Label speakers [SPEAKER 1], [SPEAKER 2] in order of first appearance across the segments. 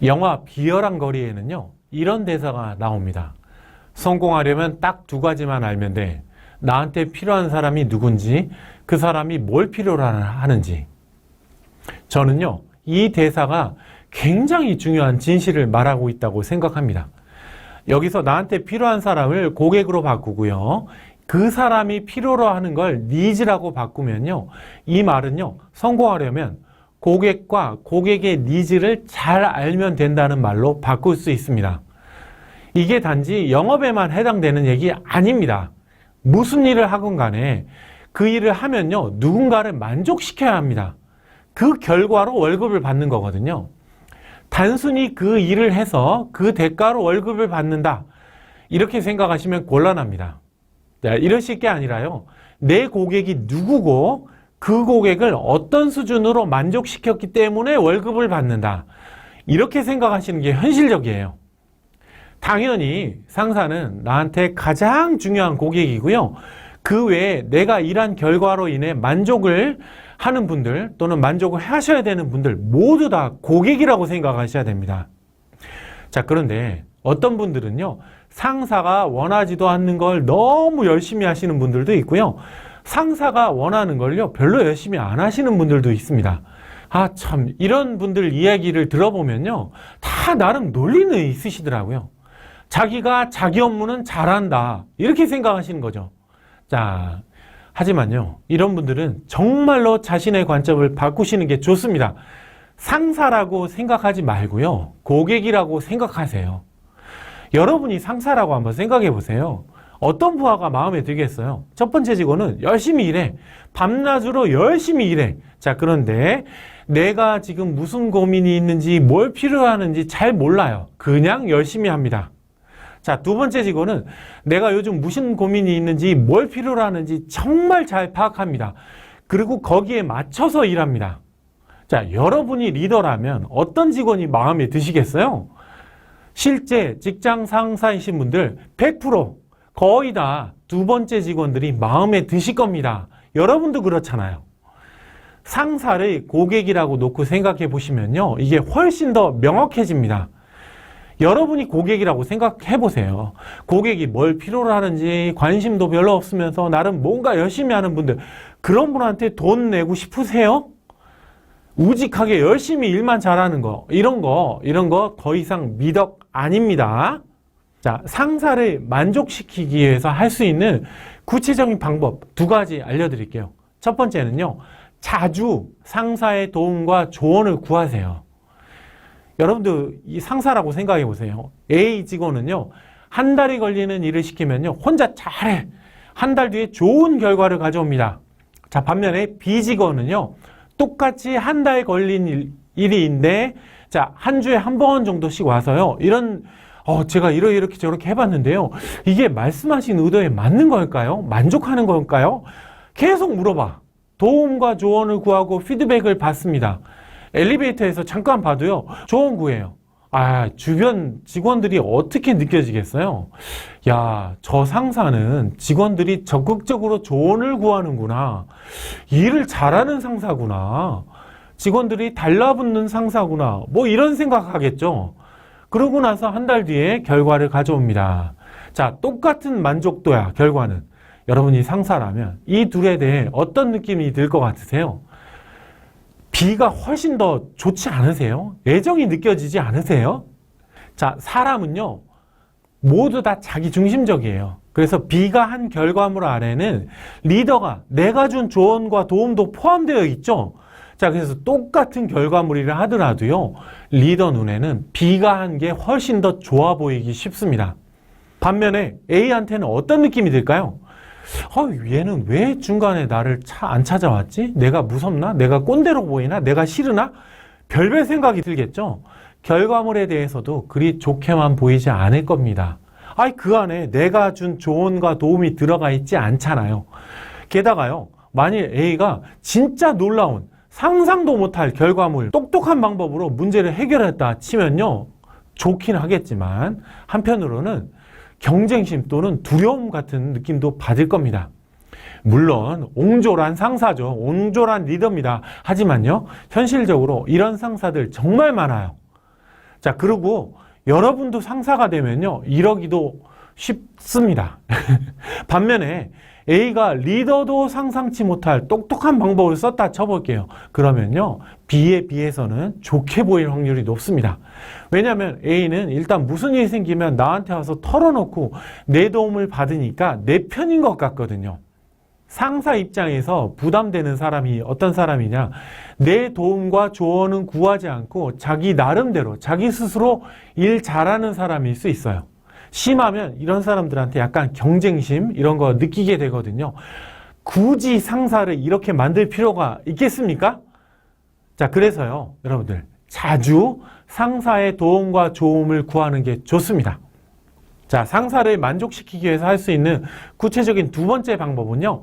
[SPEAKER 1] 영화 비열한 거리에는요, 이런 대사가 나옵니다. 성공하려면 딱 두 가지만 알면 돼. 나한테 필요한 사람이 누군지, 그 사람이 뭘 필요로 하는지. 저는요, 이 대사가 굉장히 중요한 진실을 말하고 있다고 생각합니다. 여기서 나한테 필요한 사람을 고객으로 바꾸고요, 그 사람이 필요로 하는 걸 니즈라고 바꾸면요, 이 말은요, 성공하려면 고객과 고객의 니즈를 잘 알면 된다는 말로 바꿀 수 있습니다. 이게 단지 영업에만 해당되는 얘기 아닙니다. 무슨 일을 하건 간에 그 일을 하면요, 누군가를 만족시켜야 합니다. 그 결과로 월급을 받는 거거든요. 단순히 그 일을 해서 그 대가로 월급을 받는다, 이렇게 생각하시면 곤란합니다. 이러실 게 아니라요, 내 고객이 누구고 그 고객을 어떤 수준으로 만족시켰기 때문에 월급을 받는다, 이렇게 생각하시는 게 현실적이에요. 당연히 상사는 나한테 가장 중요한 고객이고요, 그 외에 내가 일한 결과로 인해 만족을 하는 분들 또는 만족을 하셔야 되는 분들 모두 다 고객이라고 생각하셔야 됩니다. 자, 그런데 어떤 분들은요, 상사가 원하지도 않는 걸 너무 열심히 하시는 분들도 있고요, 상사가 원하는 걸요, 별로 열심히 안 하시는 분들도 있습니다. 아, 참, 이런 분들 이야기를 들어보면요, 다 나름 논리는 있으시더라고요. 자기가 자기 업무는 잘한다, 이렇게 생각하시는 거죠. 자, 하지만요, 이런 분들은 정말로 자신의 관점을 바꾸시는 게 좋습니다. 상사라고 생각하지 말고요, 고객이라고 생각하세요. 여러분이 상사라고 한번 생각해 보세요. 어떤 부하가 마음에 들겠어요? 첫 번째 직원은 열심히 일해. 밤낮으로 열심히 일해. 자, 그런데 내가 지금 무슨 고민이 있는지 뭘 필요하는지 잘 몰라요. 그냥 열심히 합니다. 자, 두 번째 직원은 내가 요즘 무슨 고민이 있는지 뭘 필요로 하는지 정말 잘 파악합니다. 그리고 거기에 맞춰서 일합니다. 자, 여러분이 리더라면 어떤 직원이 마음에 드시겠어요? 실제 직장 상사이신 분들 100% 거의 다 두 번째 직원들이 마음에 드실 겁니다. 여러분도 그렇잖아요. 상사를 고객이라고 놓고 생각해 보시면요, 이게 훨씬 더 명확해집니다. 여러분이 고객이라고 생각해 보세요. 고객이 뭘 필요로 하는지 관심도 별로 없으면서 나름 뭔가 열심히 하는 분들, 그런 분한테 돈 내고 싶으세요? 우직하게 열심히 일만 잘하는 거, 이런 거 더 이상 미덕 아닙니다. 자, 상사를 만족시키기 위해서 할 수 있는 구체적인 방법 두 가지 알려드릴게요. 첫 번째는요, 자주 상사의 도움과 조언을 구하세요. 여러분들 이 상사라고 생각해 보세요. A 직원은요, 한 달이 걸리는 일을 시키면요, 혼자 잘해. 한 달 뒤에 좋은 결과를 가져옵니다. 자, 반면에 B 직원은요, 똑같이 한 달 걸린 일인데, 자, 한 주에 한 번 정도씩 와서요, 제가 이렇게 저렇게 해봤는데요, 이게 말씀하신 의도에 맞는 걸까요? 만족하는 걸까요? 계속 물어봐. 도움과 조언을 구하고 피드백을 받습니다. 엘리베이터에서 잠깐 봐도요, 조언 구해요. 아, 주변 직원들이 어떻게 느껴지겠어요? 야, 저 상사는 직원들이 적극적으로 조언을 구하는구나. 일을 잘하는 상사구나. 직원들이 달라붙는 상사구나. 뭐 이런 생각하겠죠. 그러고 나서 한 달 뒤에 결과를 가져옵니다. 자, 똑같은 만족도야, 결과는. 여러분이 상사라면 이 둘에 대해 어떤 느낌이 들 것 같으세요? B가 훨씬 더 좋지 않으세요? 애정이 느껴지지 않으세요? 자, 사람은요, 모두 다 자기 중심적이에요. 그래서 B가 한 결과물 안에는 리더가 내가 준 조언과 도움도 포함되어 있죠. 자, 그래서 똑같은 결과물이라 하더라도요, 리더 눈에는 B가 한 게 훨씬 더 좋아 보이기 쉽습니다. 반면에 A한테는 어떤 느낌이 들까요? 얘는 왜 중간에 나를 안 찾아왔지? 내가 무섭나? 내가 꼰대로 보이나? 내가 싫으나? 별별 생각이 들겠죠? 결과물에 대해서도 그리 좋게만 보이지 않을 겁니다. 그 안에 내가 준 조언과 도움이 들어가 있지 않잖아요. 게다가요, 만일 A가 진짜 놀라운 상상도 못할 결과물, 똑똑한 방법으로 문제를 해결했다 치면요, 좋긴 하겠지만 한편으로는 경쟁심 또는 두려움 같은 느낌도 받을 겁니다. 물론 옹졸한 상사죠. 옹졸한 리더입니다. 하지만요, 현실적으로 이런 상사들 정말 많아요. 자, 그리고 여러분도 상사가 되면요, 이러기도 쉽습니다. 반면에 A가 리더도 상상치 못할 똑똑한 방법을 썼다 쳐볼게요. 그러면요, B에 비해서는 좋게 보일 확률이 높습니다. 왜냐하면 A는 일단 무슨 일이 생기면 나한테 와서 털어놓고 내 도움을 받으니까 내 편인 것 같거든요. 상사 입장에서 부담되는 사람이 어떤 사람이냐, 내 도움과 조언은 구하지 않고 자기 나름대로 자기 스스로 일 잘하는 사람일 수 있어요. 심하면 이런 사람들한테 약간 경쟁심 이런 거 느끼게 되거든요. 굳이 상사를 이렇게 만들 필요가 있겠습니까? 자, 그래서요, 여러분들 자주 상사의 도움과 조언을 구하는 게 좋습니다. 자, 상사를 만족시키기 위해서 할 수 있는 구체적인 두 번째 방법은요,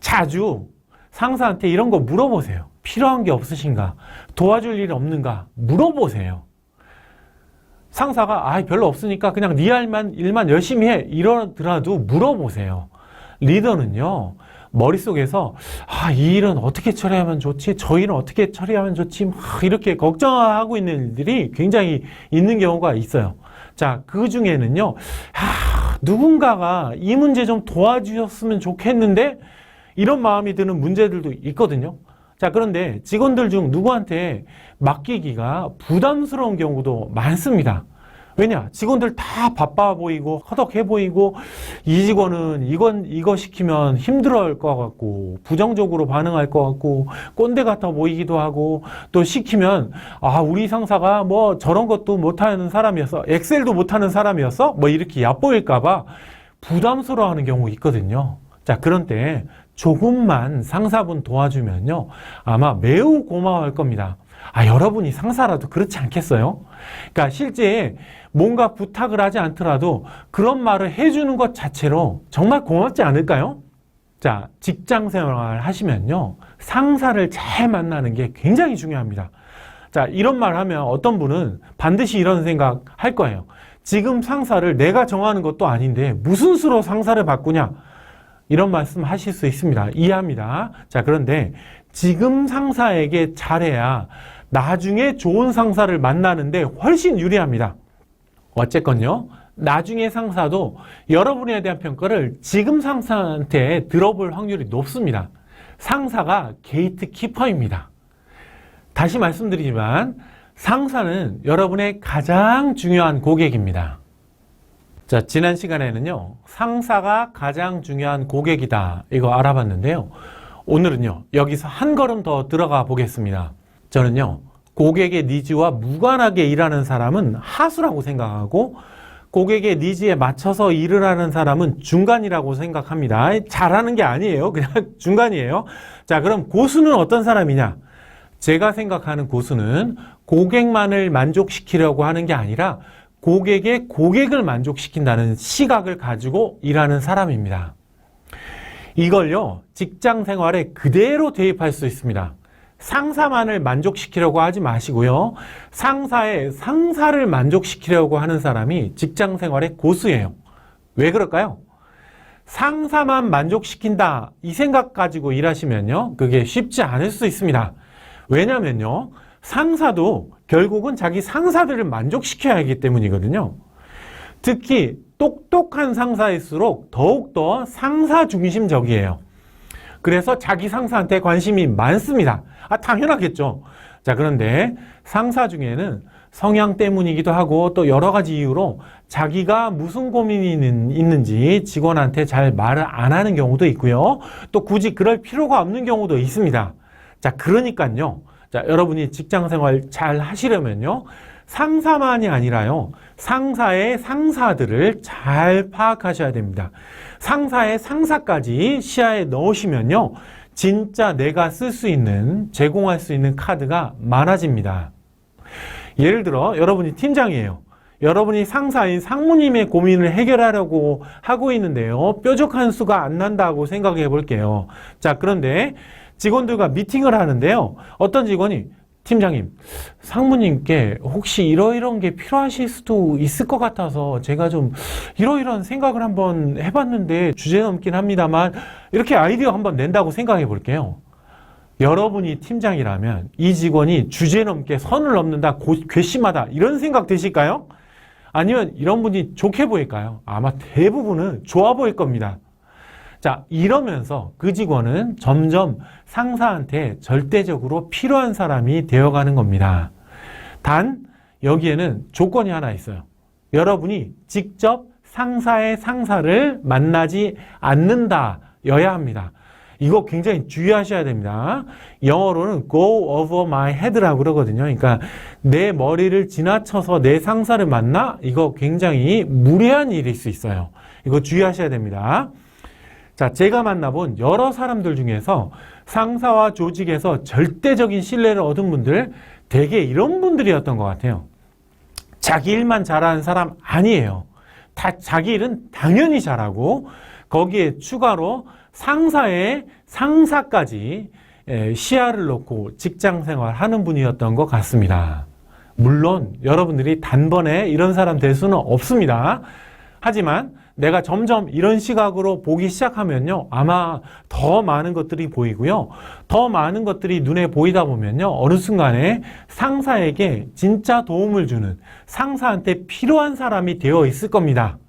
[SPEAKER 1] 자주 상사한테 이런 거 물어보세요. 필요한 게 없으신가? 도와줄 일 없는가? 물어보세요. 상사가 별로 없으니까 그냥 네 일만 열심히 해 이러더라도 물어보세요. 리더는요, 머릿속에서 이 일은 어떻게 처리하면 좋지? 저 일은 어떻게 처리하면 좋지? 막 이렇게 걱정하고 있는 일들이 굉장히 있는 경우가 있어요. 자, 그 중에는요, 누군가가 이 문제 좀 도와주셨으면 좋겠는데 이런 마음이 드는 문제들도 있거든요. 자, 그런데 직원들 중 누구한테 맡기기가 부담스러운 경우도 많습니다. 왜냐? 직원들 다 바빠 보이고 허덕해 보이고 이 직원은 이거 시키면 힘들어할 것 같고 부정적으로 반응할 것 같고 꼰대 같아 보이기도 하고 또 시키면 우리 상사가 뭐 저런 것도 못하는 사람이었어, 엑셀도 못하는 사람이었어, 뭐 이렇게 얕보일까 봐 부담스러워하는 경우 있거든요. 자, 그런 때 조금만 상사분 도와주면요, 아마 매우 고마워할 겁니다. 여러분이 상사라도 그렇지 않겠어요? 그러니까 실제 뭔가 부탁을 하지 않더라도 그런 말을 해주는 것 자체로 정말 고맙지 않을까요? 자, 직장 생활 하시면요, 상사를 잘 만나는 게 굉장히 중요합니다. 자, 이런 말 하면 어떤 분은 반드시 이런 생각 할 거예요. 지금 상사를 내가 정하는 것도 아닌데 무슨 수로 상사를 바꾸냐? 이런 말씀 하실 수 있습니다. 이해합니다. 자, 그런데 지금 상사에게 잘해야 나중에 좋은 상사를 만나는데 훨씬 유리합니다. 어쨌건요, 나중에 상사도 여러분에 대한 평가를 지금 상사한테 들어볼 확률이 높습니다. 상사가 게이트 키퍼입니다. 다시 말씀드리지만 상사는 여러분의 가장 중요한 고객입니다. 자, 지난 시간에는요, 상사가 가장 중요한 고객이다, 이거 알아봤는데요. 오늘은요, 여기서 한 걸음 더 들어가 보겠습니다. 저는요, 고객의 니즈와 무관하게 일하는 사람은 하수라고 생각하고 고객의 니즈에 맞춰서 일을 하는 사람은 중간이라고 생각합니다. 잘하는 게 아니에요. 그냥 중간이에요. 자, 그럼 고수는 어떤 사람이냐? 제가 생각하는 고수는 고객만을 만족시키려고 하는 게 아니라 고객의 고객을 만족시킨다는 시각을 가지고 일하는 사람입니다. 이걸요, 직장 생활에 그대로 대입할 수 있습니다. 상사만을 만족시키려고 하지 마시고요, 상사의 상사를 만족시키려고 하는 사람이 직장 생활의 고수예요. 왜 그럴까요? 상사만 만족시킨다, 이 생각 가지고 일하시면요, 그게 쉽지 않을 수 있습니다. 왜냐면요, 상사도 결국은 자기 상사들을 만족시켜야 하기 때문이거든요. 특히 똑똑한 상사일수록 더욱더 상사 중심적이에요. 그래서 자기 상사한테 관심이 많습니다. 당연하겠죠. 자, 그런데 상사 중에는 성향 때문이기도 하고 또 여러 가지 이유로 자기가 무슨 고민이 있는지 직원한테 잘 말을 안 하는 경우도 있고요. 또 굳이 그럴 필요가 없는 경우도 있습니다. 자, 그러니까요. 자, 여러분이 직장 생활 잘 하시려면요, 상사만이 아니라요, 상사의 상사들을 잘 파악하셔야 됩니다. 상사의 상사까지 시야에 넣으시면요, 진짜 내가 쓸 수 있는, 제공할 수 있는 카드가 많아집니다. 예를 들어 여러분이 팀장이에요. 여러분이 상사인 상무님의 고민을 해결하려고 하고 있는데요, 뾰족한 수가 안 난다고 생각해 볼게요. 자, 그런데 직원들과 미팅을 하는데요, 어떤 직원이 팀장님, 상무님께 혹시 이러이러한 게 필요하실 수도 있을 것 같아서 제가 좀 이러이러한 생각을 한번 해봤는데 주제 넘긴 합니다만 이렇게 아이디어 한번 낸다고 생각해 볼게요. 여러분이 팀장이라면 이 직원이 주제넘게 선을 넘는다, 괘씸하다 이런 생각 드실까요? 아니면 이런 분이 좋게 보일까요? 아마 대부분은 좋아 보일 겁니다. 자, 이러면서 그 직원은 점점 상사한테 절대적으로 필요한 사람이 되어가는 겁니다. 단 여기에는 조건이 하나 있어요. 여러분이 직접 상사의 상사를 만나지 않는다여야 합니다. 이거 굉장히 주의하셔야 됩니다. 영어로는 go over my head라고 그러거든요. 그러니까 내 머리를 지나쳐서 내 상사를 만나? 이거 굉장히 무례한 일일 수 있어요. 이거 주의하셔야 됩니다. 자, 제가 만나본 여러 사람들 중에서 상사와 조직에서 절대적인 신뢰를 얻은 분들, 대개 이런 분들이었던 것 같아요. 자기 일만 잘하는 사람 아니에요. 다 자기 일은 당연히 잘하고 거기에 추가로 상사의 상사까지 시야를 놓고 직장생활 하는 분이었던 것 같습니다. 물론 여러분들이 단번에 이런 사람 될 수는 없습니다. 하지만 내가 점점 이런 시각으로 보기 시작하면요, 아마 더 많은 것들이 보이고요. 더 많은 것들이 눈에 보이다 보면요, 어느 순간에 상사에게 진짜 도움을 주는, 상사한테 필요한 사람이 되어 있을 겁니다.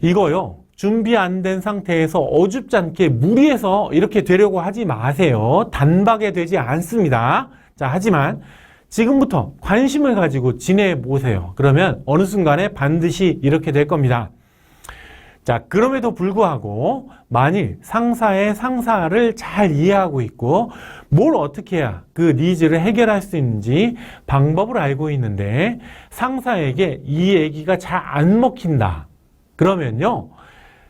[SPEAKER 1] 이거요, 준비 안 된 상태에서 어줍지 않게 무리해서 이렇게 되려고 하지 마세요. 단박에 되지 않습니다. 자, 하지만 지금부터 관심을 가지고 지내보세요. 그러면 어느 순간에 반드시 이렇게 될 겁니다. 자, 그럼에도 불구하고 만일 상사의 상사를 잘 이해하고 있고 뭘 어떻게 해야 그 니즈를 해결할 수 있는지 방법을 알고 있는데 상사에게 이 얘기가 잘 안 먹힌다. 그러면요,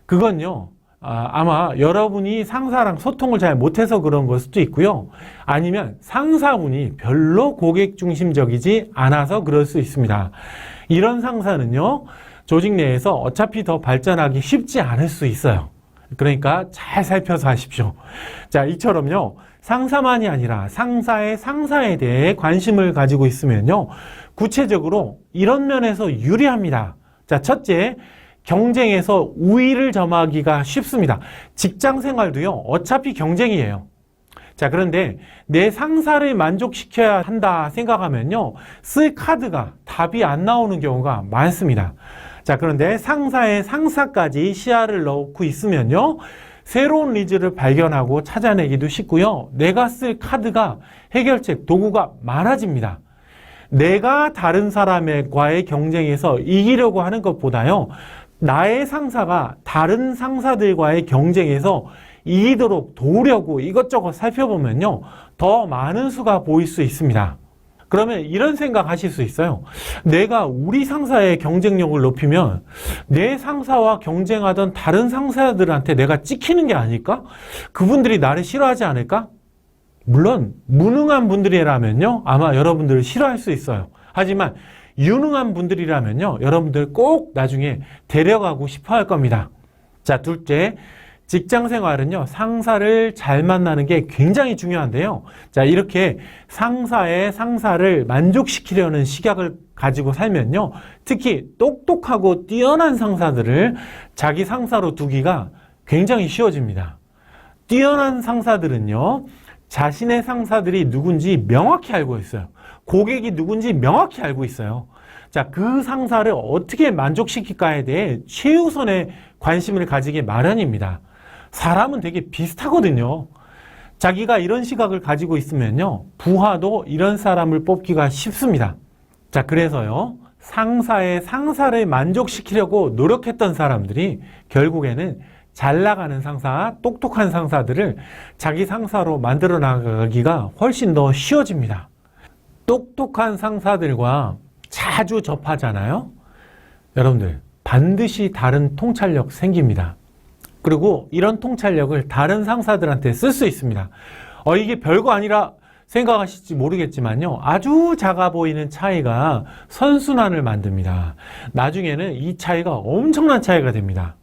[SPEAKER 1] 그건요, 아마 여러분이 상사랑 소통을 잘 못해서 그런 걸 수도 있고요. 아니면 상사분이 별로 고객 중심적이지 않아서 그럴 수 있습니다. 이런 상사는요, 조직 내에서 어차피 더 발전하기 쉽지 않을 수 있어요. 그러니까 잘 살펴서 하십시오. 자, 이처럼요, 상사만이 아니라 상사의 상사에 대해 관심을 가지고 있으면요, 구체적으로 이런 면에서 유리합니다. 자, 첫째, 경쟁에서 우위를 점하기가 쉽습니다. 직장 생활도요, 어차피 경쟁이에요. 자, 그런데 내 상사를 만족시켜야 한다 생각하면요, 쓸 카드가 답이 안 나오는 경우가 많습니다. 자, 그런데 상사의 상사까지 시야를 넣고 있으면요, 새로운 니즈를 발견하고 찾아내기도 쉽고요, 내가 쓸 카드가 해결책, 도구가 많아집니다. 내가 다른 사람과의 경쟁에서 이기려고 하는 것보다요, 나의 상사가 다른 상사들과의 경쟁에서 이기도록 도우려고 이것저것 살펴보면요, 더 많은 수가 보일 수 있습니다. 그러면 이런 생각 하실 수 있어요. 내가 우리 상사의 경쟁력을 높이면 내 상사와 경쟁하던 다른 상사들한테 내가 찍히는 게 아닐까? 그분들이 나를 싫어하지 않을까? 물론 무능한 분들이라면요, 아마 여러분들을 싫어할 수 있어요. 하지만 유능한 분들이라면요, 여러분들 꼭 나중에 데려가고 싶어 할 겁니다. 자, 둘째, 직장 생활은요, 상사를 잘 만나는 게 굉장히 중요한데요. 자, 이렇게 상사의 상사를 만족시키려는 시각을 가지고 살면요, 특히 똑똑하고 뛰어난 상사들을 자기 상사로 두기가 굉장히 쉬워집니다. 뛰어난 상사들은요, 자신의 상사들이 누군지 명확히 알고 있어요. 고객이 누군지 명확히 알고 있어요. 자, 그 상사를 어떻게 만족시킬까에 대해 최우선의 관심을 가지기 마련입니다. 사람은 되게 비슷하거든요. 자기가 이런 시각을 가지고 있으면요, 부하도 이런 사람을 뽑기가 쉽습니다. 자, 그래서요, 상사의 상사를 만족시키려고 노력했던 사람들이 결국에는 잘 나가는 상사, 똑똑한 상사들을 자기 상사로 만들어 나가기가 훨씬 더 쉬워집니다. 똑똑한 상사들과 자주 접하잖아요. 여러분들 반드시 다른 통찰력 생깁니다. 그리고 이런 통찰력을 다른 상사들한테 쓸 수 있습니다. 이게 별거 아니라 생각하실지 모르겠지만요, 아주 작아 보이는 차이가 선순환을 만듭니다. 나중에는 이 차이가 엄청난 차이가 됩니다.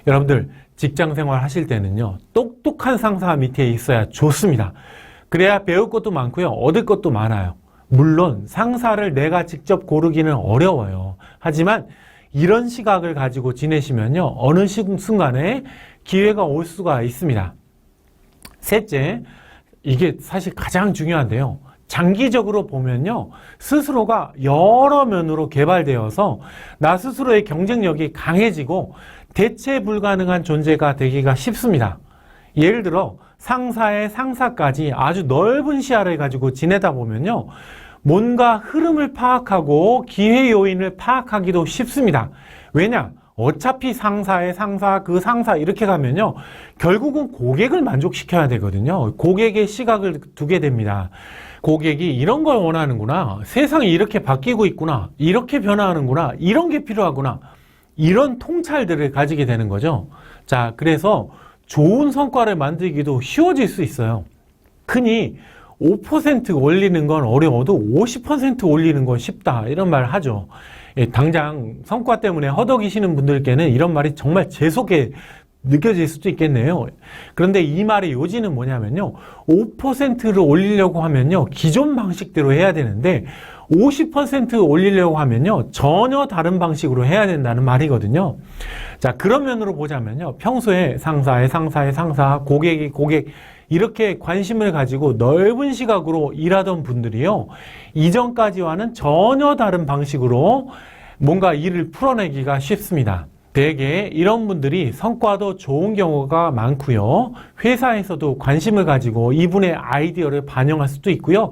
[SPEAKER 1] 여러분들 직장 생활 하실 때는요, 똑똑한 상사 밑에 있어야 좋습니다. 그래야 배울 것도 많고요, 얻을 것도 많아요. 물론 상사를 내가 직접 고르기는 어려워요. 하지만 이런 시각을 가지고 지내시면요, 어느 순간에 기회가 올 수가 있습니다. 셋째, 이게 사실 가장 중요한데요. 장기적으로 보면요, 스스로가 여러 면으로 개발되어서 나 스스로의 경쟁력이 강해지고 대체 불가능한 존재가 되기가 쉽습니다. 예를 들어 상사의 상사까지 아주 넓은 시야를 가지고 지내다 보면요, 뭔가 흐름을 파악하고 기회 요인을 파악하기도 쉽습니다. 왜냐? 어차피 상사의 상사, 그 상사 이렇게 가면요, 결국은 고객을 만족시켜야 되거든요. 고객의 시각을 두게 됩니다. 고객이 이런 걸 원하는구나, 세상이 이렇게 바뀌고 있구나, 이렇게 변화하는구나, 이런 게 필요하구나, 이런 통찰들을 가지게 되는 거죠. 자, 그래서 좋은 성과를 만들기도 쉬워질 수 있어요. 흔히 5% 올리는 건 어려워도 50% 올리는 건 쉽다, 이런 말 하죠. 당장 성과 때문에 허덕이시는 분들께는 이런 말이 정말 재수없게 느껴질 수도 있겠네요. 그런데 이 말의 요지는 뭐냐면요, 5%를 올리려고 하면요, 기존 방식대로 해야 되는데 50% 올리려고 하면요, 전혀 다른 방식으로 해야 된다는 말이거든요. 자, 그런 면으로 보자면요, 평소에 상사의 상사의 상사, 고객이 고객, 이렇게 관심을 가지고 넓은 시각으로 일하던 분들이요, 이전까지와는 전혀 다른 방식으로 뭔가 일을 풀어내기가 쉽습니다. 대개 이런 분들이 성과도 좋은 경우가 많고요, 회사에서도 관심을 가지고 이분의 아이디어를 반영할 수도 있고요,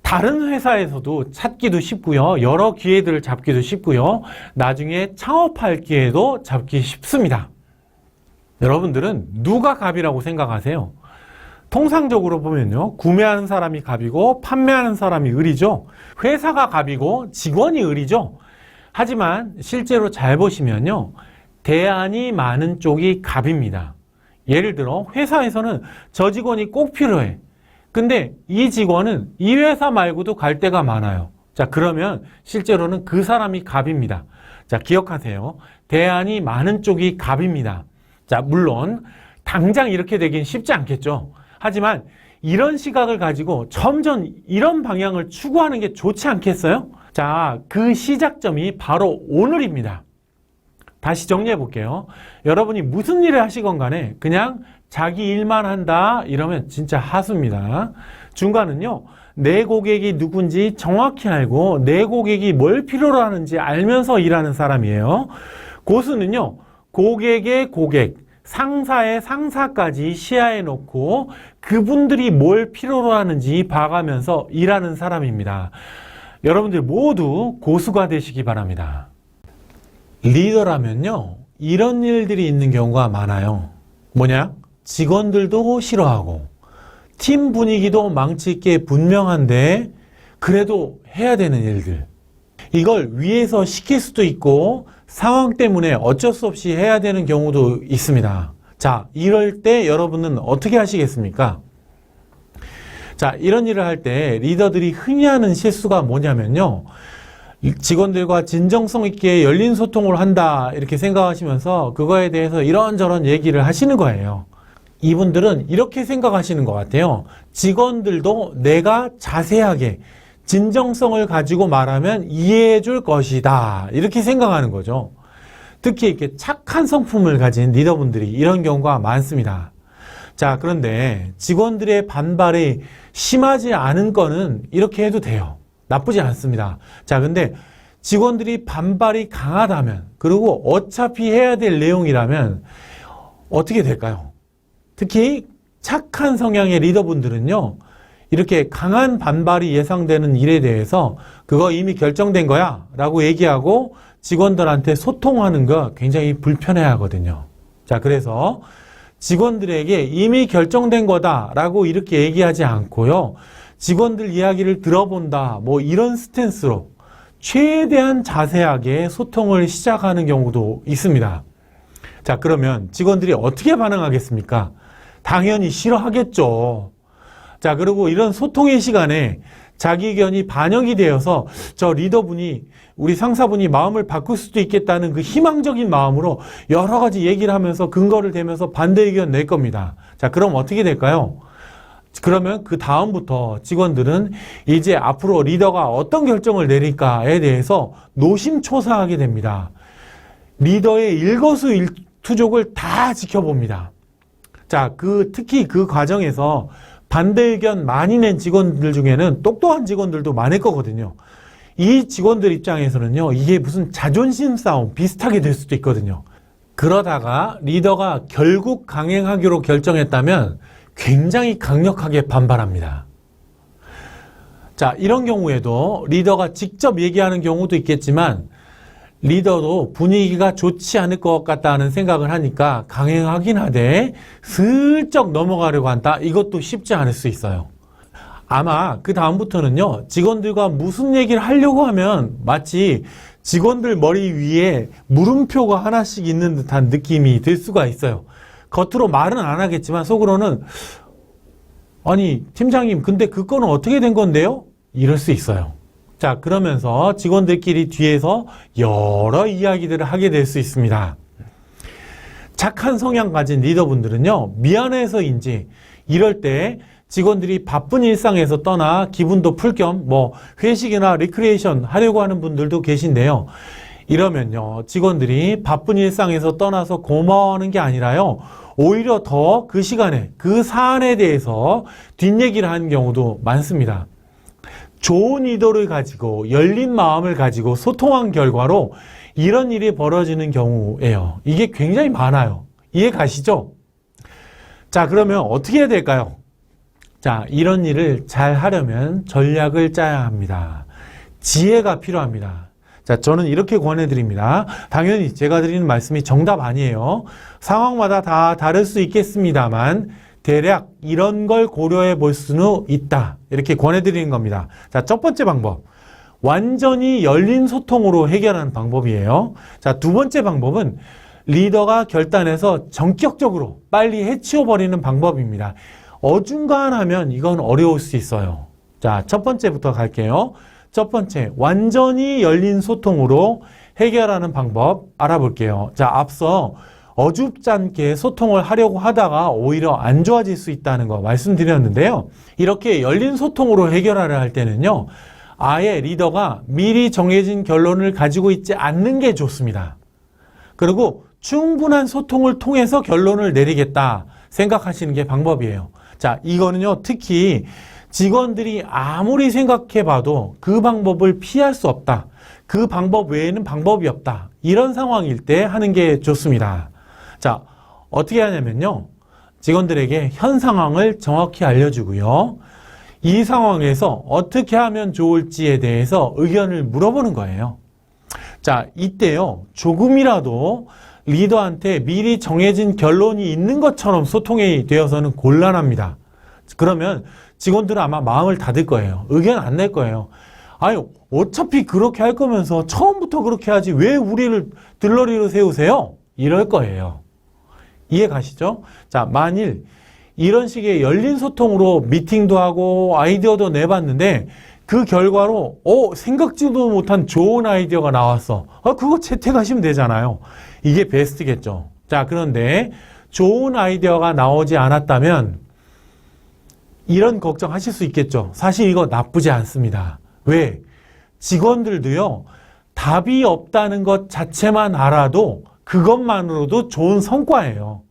[SPEAKER 1] 다른 회사에서도 찾기도 쉽고요, 여러 기회들을 잡기도 쉽고요, 나중에 창업할 기회도 잡기 쉽습니다. 여러분들은 누가 갑이라고 생각하세요? 통상적으로 보면요, 구매하는 사람이 갑이고 판매하는 사람이 을이죠. 회사가 갑이고 직원이 을이죠. 하지만 실제로 잘 보시면요, 대안이 많은 쪽이 갑입니다. 예를 들어 회사에서는 저 직원이 꼭 필요해. 근데 이 직원은 이 회사 말고도 갈 데가 많아요. 자, 그러면 실제로는 그 사람이 갑입니다. 자, 기억하세요. 대안이 많은 쪽이 갑입니다. 자, 물론 당장 이렇게 되긴 쉽지 않겠죠. 하지만 이런 시각을 가지고 점점 이런 방향을 추구하는 게 좋지 않겠어요? 자, 그 시작점이 바로 오늘입니다. 다시 정리해 볼게요. 여러분이 무슨 일을 하시건 간에 그냥 자기 일만 한다 이러면 진짜 하수입니다. 중간은요, 내 고객이 누군지 정확히 알고 내 고객이 뭘 필요로 하는지 알면서 일하는 사람이에요. 고수는요, 고객의 고객, 상사의 상사까지 시야에 놓고 그분들이 뭘 필요로 하는지 봐가면서 일하는 사람입니다. 여러분들 모두 고수가 되시기 바랍니다. 리더라면요, 이런 일들이 있는 경우가 많아요. 뭐냐? 직원들도 싫어하고 팀 분위기도 망칠 게 분명한데 그래도 해야 되는 일들, 이걸 위에서 시킬 수도 있고 상황 때문에 어쩔 수 없이 해야 되는 경우도 있습니다. 자, 이럴 때 여러분은 어떻게 하시겠습니까? 자, 이런 일을 할 때 리더들이 흔히 하는 실수가 뭐냐면요, 직원들과 진정성 있게 열린 소통을 한다 이렇게 생각하시면서 그거에 대해서 이런저런 얘기를 하시는 거예요. 이분들은 이렇게 생각하시는 것 같아요. 직원들도 내가 자세하게 진정성을 가지고 말하면 이해해 줄 것이다 이렇게 생각하는 거죠. 특히 이렇게 착한 성품을 가진 리더분들이 이런 경우가 많습니다. 자, 그런데 직원들의 반발이 심하지 않은 거는 이렇게 해도 돼요. 나쁘지 않습니다. 자, 근데 직원들이 반발이 강하다면, 그리고 어차피 해야 될 내용이라면 어떻게 될까요? 특히 착한 성향의 리더분들은요, 이렇게 강한 반발이 예상되는 일에 대해서 그거 이미 결정된 거야 라고 얘기하고 직원들한테 소통하는 거 굉장히 불편해 하거든요. 자, 그래서 직원들에게 이미 결정된 거다 라고 이렇게 얘기하지 않고요, 직원들 이야기를 들어본다 뭐 이런 스탠스로 최대한 자세하게 소통을 시작하는 경우도 있습니다. 자, 그러면 직원들이 어떻게 반응하겠습니까? 당연히 싫어하겠죠. 자, 그리고 이런 소통의 시간에 자기 의견이 반영이 되어서 저 리더분이, 우리 상사분이 마음을 바꿀 수도 있겠다는 그 희망적인 마음으로 여러 가지 얘기를 하면서 근거를 대면서 반대 의견 낼 겁니다. 자, 그럼 어떻게 될까요? 그러면 그 다음부터 직원들은 이제 앞으로 리더가 어떤 결정을 내릴까에 대해서 노심초사하게 됩니다. 리더의 일거수일투족을 다 지켜봅니다. 자, 특히 그 과정에서 반대 의견 많이 낸 직원들 중에는 똑똑한 직원들도 많을 거거든요. 이 직원들 입장에서는요, 이게 무슨 자존심 싸움 비슷하게 될 수도 있거든요. 그러다가 리더가 결국 강행하기로 결정했다면 굉장히 강력하게 반발합니다. 자, 이런 경우에도 리더가 직접 얘기하는 경우도 있겠지만 리더도 분위기가 좋지 않을 것 같다는 생각을 하니까 강행하긴 하되 슬쩍 넘어가려고 한다. 이것도 쉽지 않을 수 있어요. 아마 그 다음부터는요, 직원들과 무슨 얘기를 하려고 하면 마치 직원들 머리 위에 물음표가 하나씩 있는 듯한 느낌이 들 수가 있어요. 겉으로 말은 안 하겠지만 속으로는 아니 팀장님 근데 그 건은 어떻게 된 건데요? 이럴 수 있어요. 자, 그러면서 직원들끼리 뒤에서 여러 이야기들을 하게 될 수 있습니다. 착한 성향 가진 리더분들은요, 미안해서인지 이럴 때 직원들이 바쁜 일상에서 떠나 기분도 풀 겸 회식이나 리크리에이션 하려고 하는 분들도 계신데요. 이러면요, 직원들이 바쁜 일상에서 떠나서 고마워하는 게 아니라요, 오히려 더 그 시간에 그 사안에 대해서 뒷얘기를 하는 경우도 많습니다. 좋은 의도를 가지고 열린 마음을 가지고 소통한 결과로 이런 일이 벌어지는 경우예요. 이게 굉장히 많아요. 이해 가시죠? 자, 그러면 어떻게 해야 될까요? 자, 이런 일을 잘 하려면 전략을 짜야 합니다. 지혜가 필요합니다. 자, 저는 이렇게 권해드립니다. 당연히 제가 드리는 말씀이 정답 아니에요. 상황마다 다 다를 수 있겠습니다만 대략 이런 걸 고려해 볼 수는 있다. 이렇게 권해드리는 겁니다. 자, 첫 번째 방법. 완전히 열린 소통으로 해결하는 방법이에요. 자, 두 번째 방법은 리더가 결단해서 전격적으로 빨리 해치워버리는 방법입니다. 어중간하면 이건 어려울 수 있어요. 자, 첫 번째부터 갈게요. 첫 번째, 완전히 열린 소통으로 해결하는 방법 알아볼게요. 자, 앞서 어줍잖게 소통을 하려고 하다가 오히려 안 좋아질 수 있다는 거 말씀드렸는데요. 이렇게 열린 소통으로 해결하려 할 때는요, 아예 리더가 미리 정해진 결론을 가지고 있지 않는 게 좋습니다. 그리고 충분한 소통을 통해서 결론을 내리겠다 생각하시는 게 방법이에요. 자, 이거는요, 특히 직원들이 아무리 생각해봐도 그 방법을 피할 수 없다. 그 방법 외에는 방법이 없다. 이런 상황일 때 하는 게 좋습니다. 자, 어떻게 하냐면요, 직원들에게 현 상황을 정확히 알려주고요, 이 상황에서 어떻게 하면 좋을지에 대해서 의견을 물어보는 거예요. 자, 이때요, 조금이라도 리더한테 미리 정해진 결론이 있는 것처럼 소통이 되어서는 곤란합니다. 그러면 직원들은 아마 마음을 닫을 거예요. 의견 안 낼 거예요. 아니, 어차피 그렇게 할 거면서 처음부터 그렇게 하지 왜 우리를 들러리로 세우세요? 이럴 거예요. 이해 가시죠? 자, 만일 이런 식의 열린 소통으로 미팅도 하고 아이디어도 내봤는데 그 결과로 생각지도 못한 좋은 아이디어가 나왔어. 그거 채택하시면 되잖아요. 이게 베스트겠죠. 자, 그런데 좋은 아이디어가 나오지 않았다면 이런 걱정하실 수 있겠죠. 사실 이거 나쁘지 않습니다. 왜? 직원들도요, 답이 없다는 것 자체만 알아도 그것만으로도 좋은 성과예요.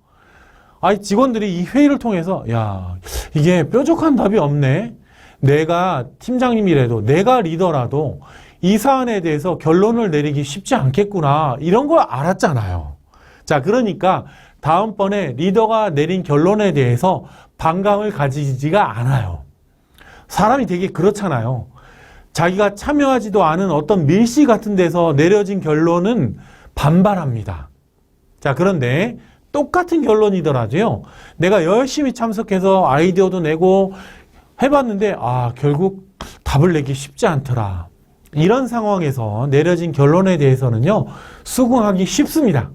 [SPEAKER 1] 아니, 직원들이 이 회의를 통해서 야, 이게 뾰족한 답이 없네. 내가 팀장님이라도 내가 리더라도 이 사안에 대해서 결론을 내리기 쉽지 않겠구나. 이런 걸 알았잖아요. 자, 그러니까 다음번에 리더가 내린 결론에 대해서 반감을 가지지가 않아요. 사람이 되게 그렇잖아요. 자기가 참여하지도 않은 어떤 밀실 같은 데서 내려진 결론은 반발합니다. 자, 그런데 똑같은 결론이더라도요, 내가 열심히 참석해서 아이디어도 내고 해봤는데 결국 답을 내기 쉽지 않더라. 이런 상황에서 내려진 결론에 대해서는요, 수긍하기 쉽습니다.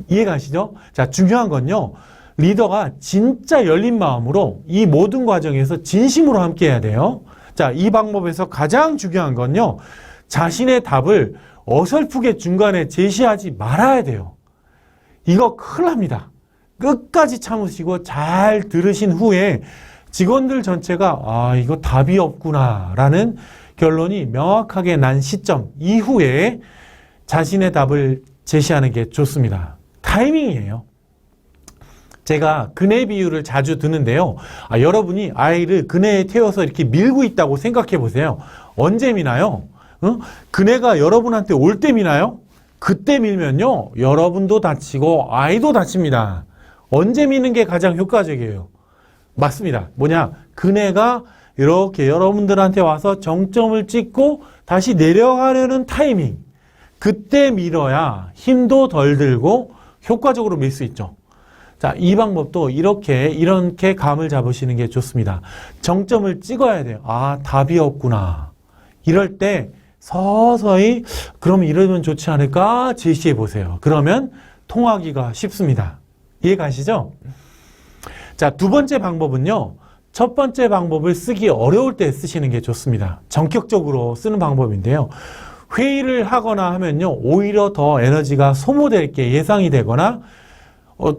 [SPEAKER 1] 이해가시죠? 자, 중요한 건요, 리더가 진짜 열린 마음으로 이 모든 과정에서 진심으로 함께 해야 돼요. 자, 이 방법에서 가장 중요한 건요, 자신의 답을 어설프게 중간에 제시하지 말아야 돼요. 이거 큰일 납니다. 끝까지 참으시고 잘 들으신 후에 직원들 전체가 이거 답이 없구나 라는 결론이 명확하게 난 시점 이후에 자신의 답을 제시하는 게 좋습니다. 타이밍이에요. 제가 그네 비유를 자주 드는데요. 여러분이 아이를 그네에 태워서 이렇게 밀고 있다고 생각해 보세요. 언제 미나요? 그네가 여러분한테 올 때 미나요? 그때 밀면요, 여러분도 다치고 아이도 다칩니다. 언제 미는 게 가장 효과적이에요? 맞습니다. 뭐냐? 그네가 이렇게 여러분들한테 와서 정점을 찍고 다시 내려가려는 타이밍. 그때 밀어야 힘도 덜 들고 효과적으로 밀 수 있죠. 자, 이 방법도 이렇게 감을 잡으시는 게 좋습니다. 정점을 찍어야 돼요. 답이 없구나. 이럴 때 서서히 그럼 이러면 좋지 않을까 제시해 보세요. 그러면 통하기가 쉽습니다. 이해가시죠? 자, 두 번째 방법은요. 첫 번째 방법을 쓰기 어려울 때 쓰시는 게 좋습니다. 전격적으로 쓰는 방법인데요. 회의를 하거나 하면요. 오히려 더 에너지가 소모될 게 예상이 되거나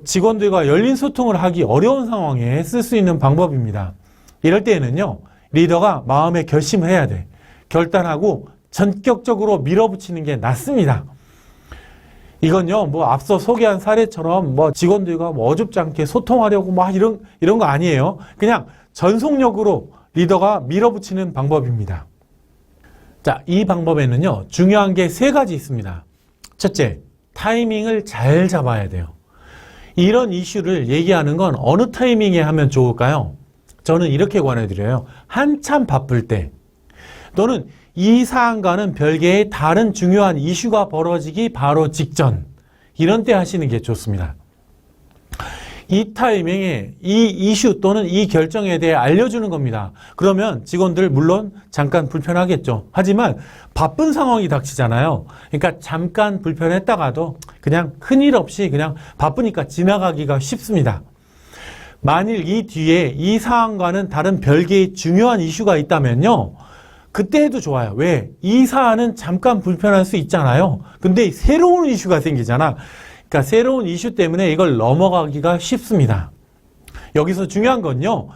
[SPEAKER 1] 직원들과 열린 소통을 하기 어려운 상황에 쓸 수 있는 방법입니다. 이럴 때에는요. 리더가 마음의 결심을 해야 돼. 결단하고 전격적으로 밀어붙이는 게 낫습니다. 이건요, 앞서 소개한 사례처럼 직원들과 어줍지 않게 소통하려고 이런 거 아니에요. 그냥 전속력으로 리더가 밀어붙이는 방법입니다. 자, 이 방법에는요, 중요한 게 세 가지 있습니다. 첫째, 타이밍을 잘 잡아야 돼요. 이런 이슈를 얘기하는 건 어느 타이밍에 하면 좋을까요? 저는 이렇게 권해드려요. 한참 바쁠 때, 또는 이 사안과는 별개의 다른 중요한 이슈가 벌어지기 바로 직전, 이런 때 하시는 게 좋습니다. 이 타이밍에 이 이슈 또는 이 결정에 대해 알려주는 겁니다. 그러면 직원들 물론 잠깐 불편하겠죠. 하지만 바쁜 상황이 닥치잖아요. 그러니까 잠깐 불편했다가도 그냥 큰일 없이 그냥 바쁘니까 지나가기가 쉽습니다. 만일 이 뒤에 이 사안과는 다른 별개의 중요한 이슈가 있다면요. 그때 해도 좋아요. 왜? 이 사안은 잠깐 불편할 수 있잖아요. 근데 새로운 이슈가 생기잖아. 그러니까 새로운 이슈 때문에 이걸 넘어가기가 쉽습니다. 여기서 중요한 건요.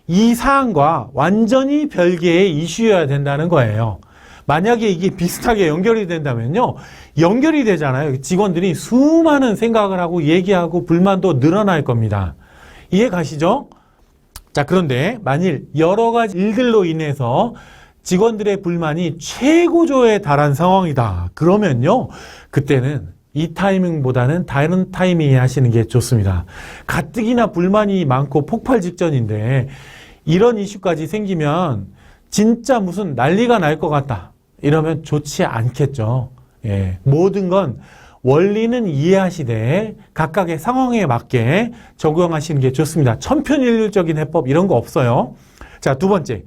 [SPEAKER 1] 이 사안과 완전히 별개의 이슈여야 된다는 거예요. 만약에 이게 비슷하게 연결이 된다면요. 연결이 되잖아요. 직원들이 수많은 생각을 하고 얘기하고 불만도 늘어날 겁니다. 이해 가시죠? 자, 그런데 만일 여러 가지 일들로 인해서 직원들의 불만이 최고조에 달한 상황이다. 그러면요. 그때는 이 타이밍보다는 다른 타이밍에 하시는 게 좋습니다. 가뜩이나 불만이 많고 폭발 직전인데 이런 이슈까지 생기면 진짜 무슨 난리가 날 것 같다. 이러면 좋지 않겠죠. 예, 모든 건 원리는 이해하시되 각각의 상황에 맞게 적용하시는 게 좋습니다. 천편일률적인 해법 이런 거 없어요. 자, 두 번째.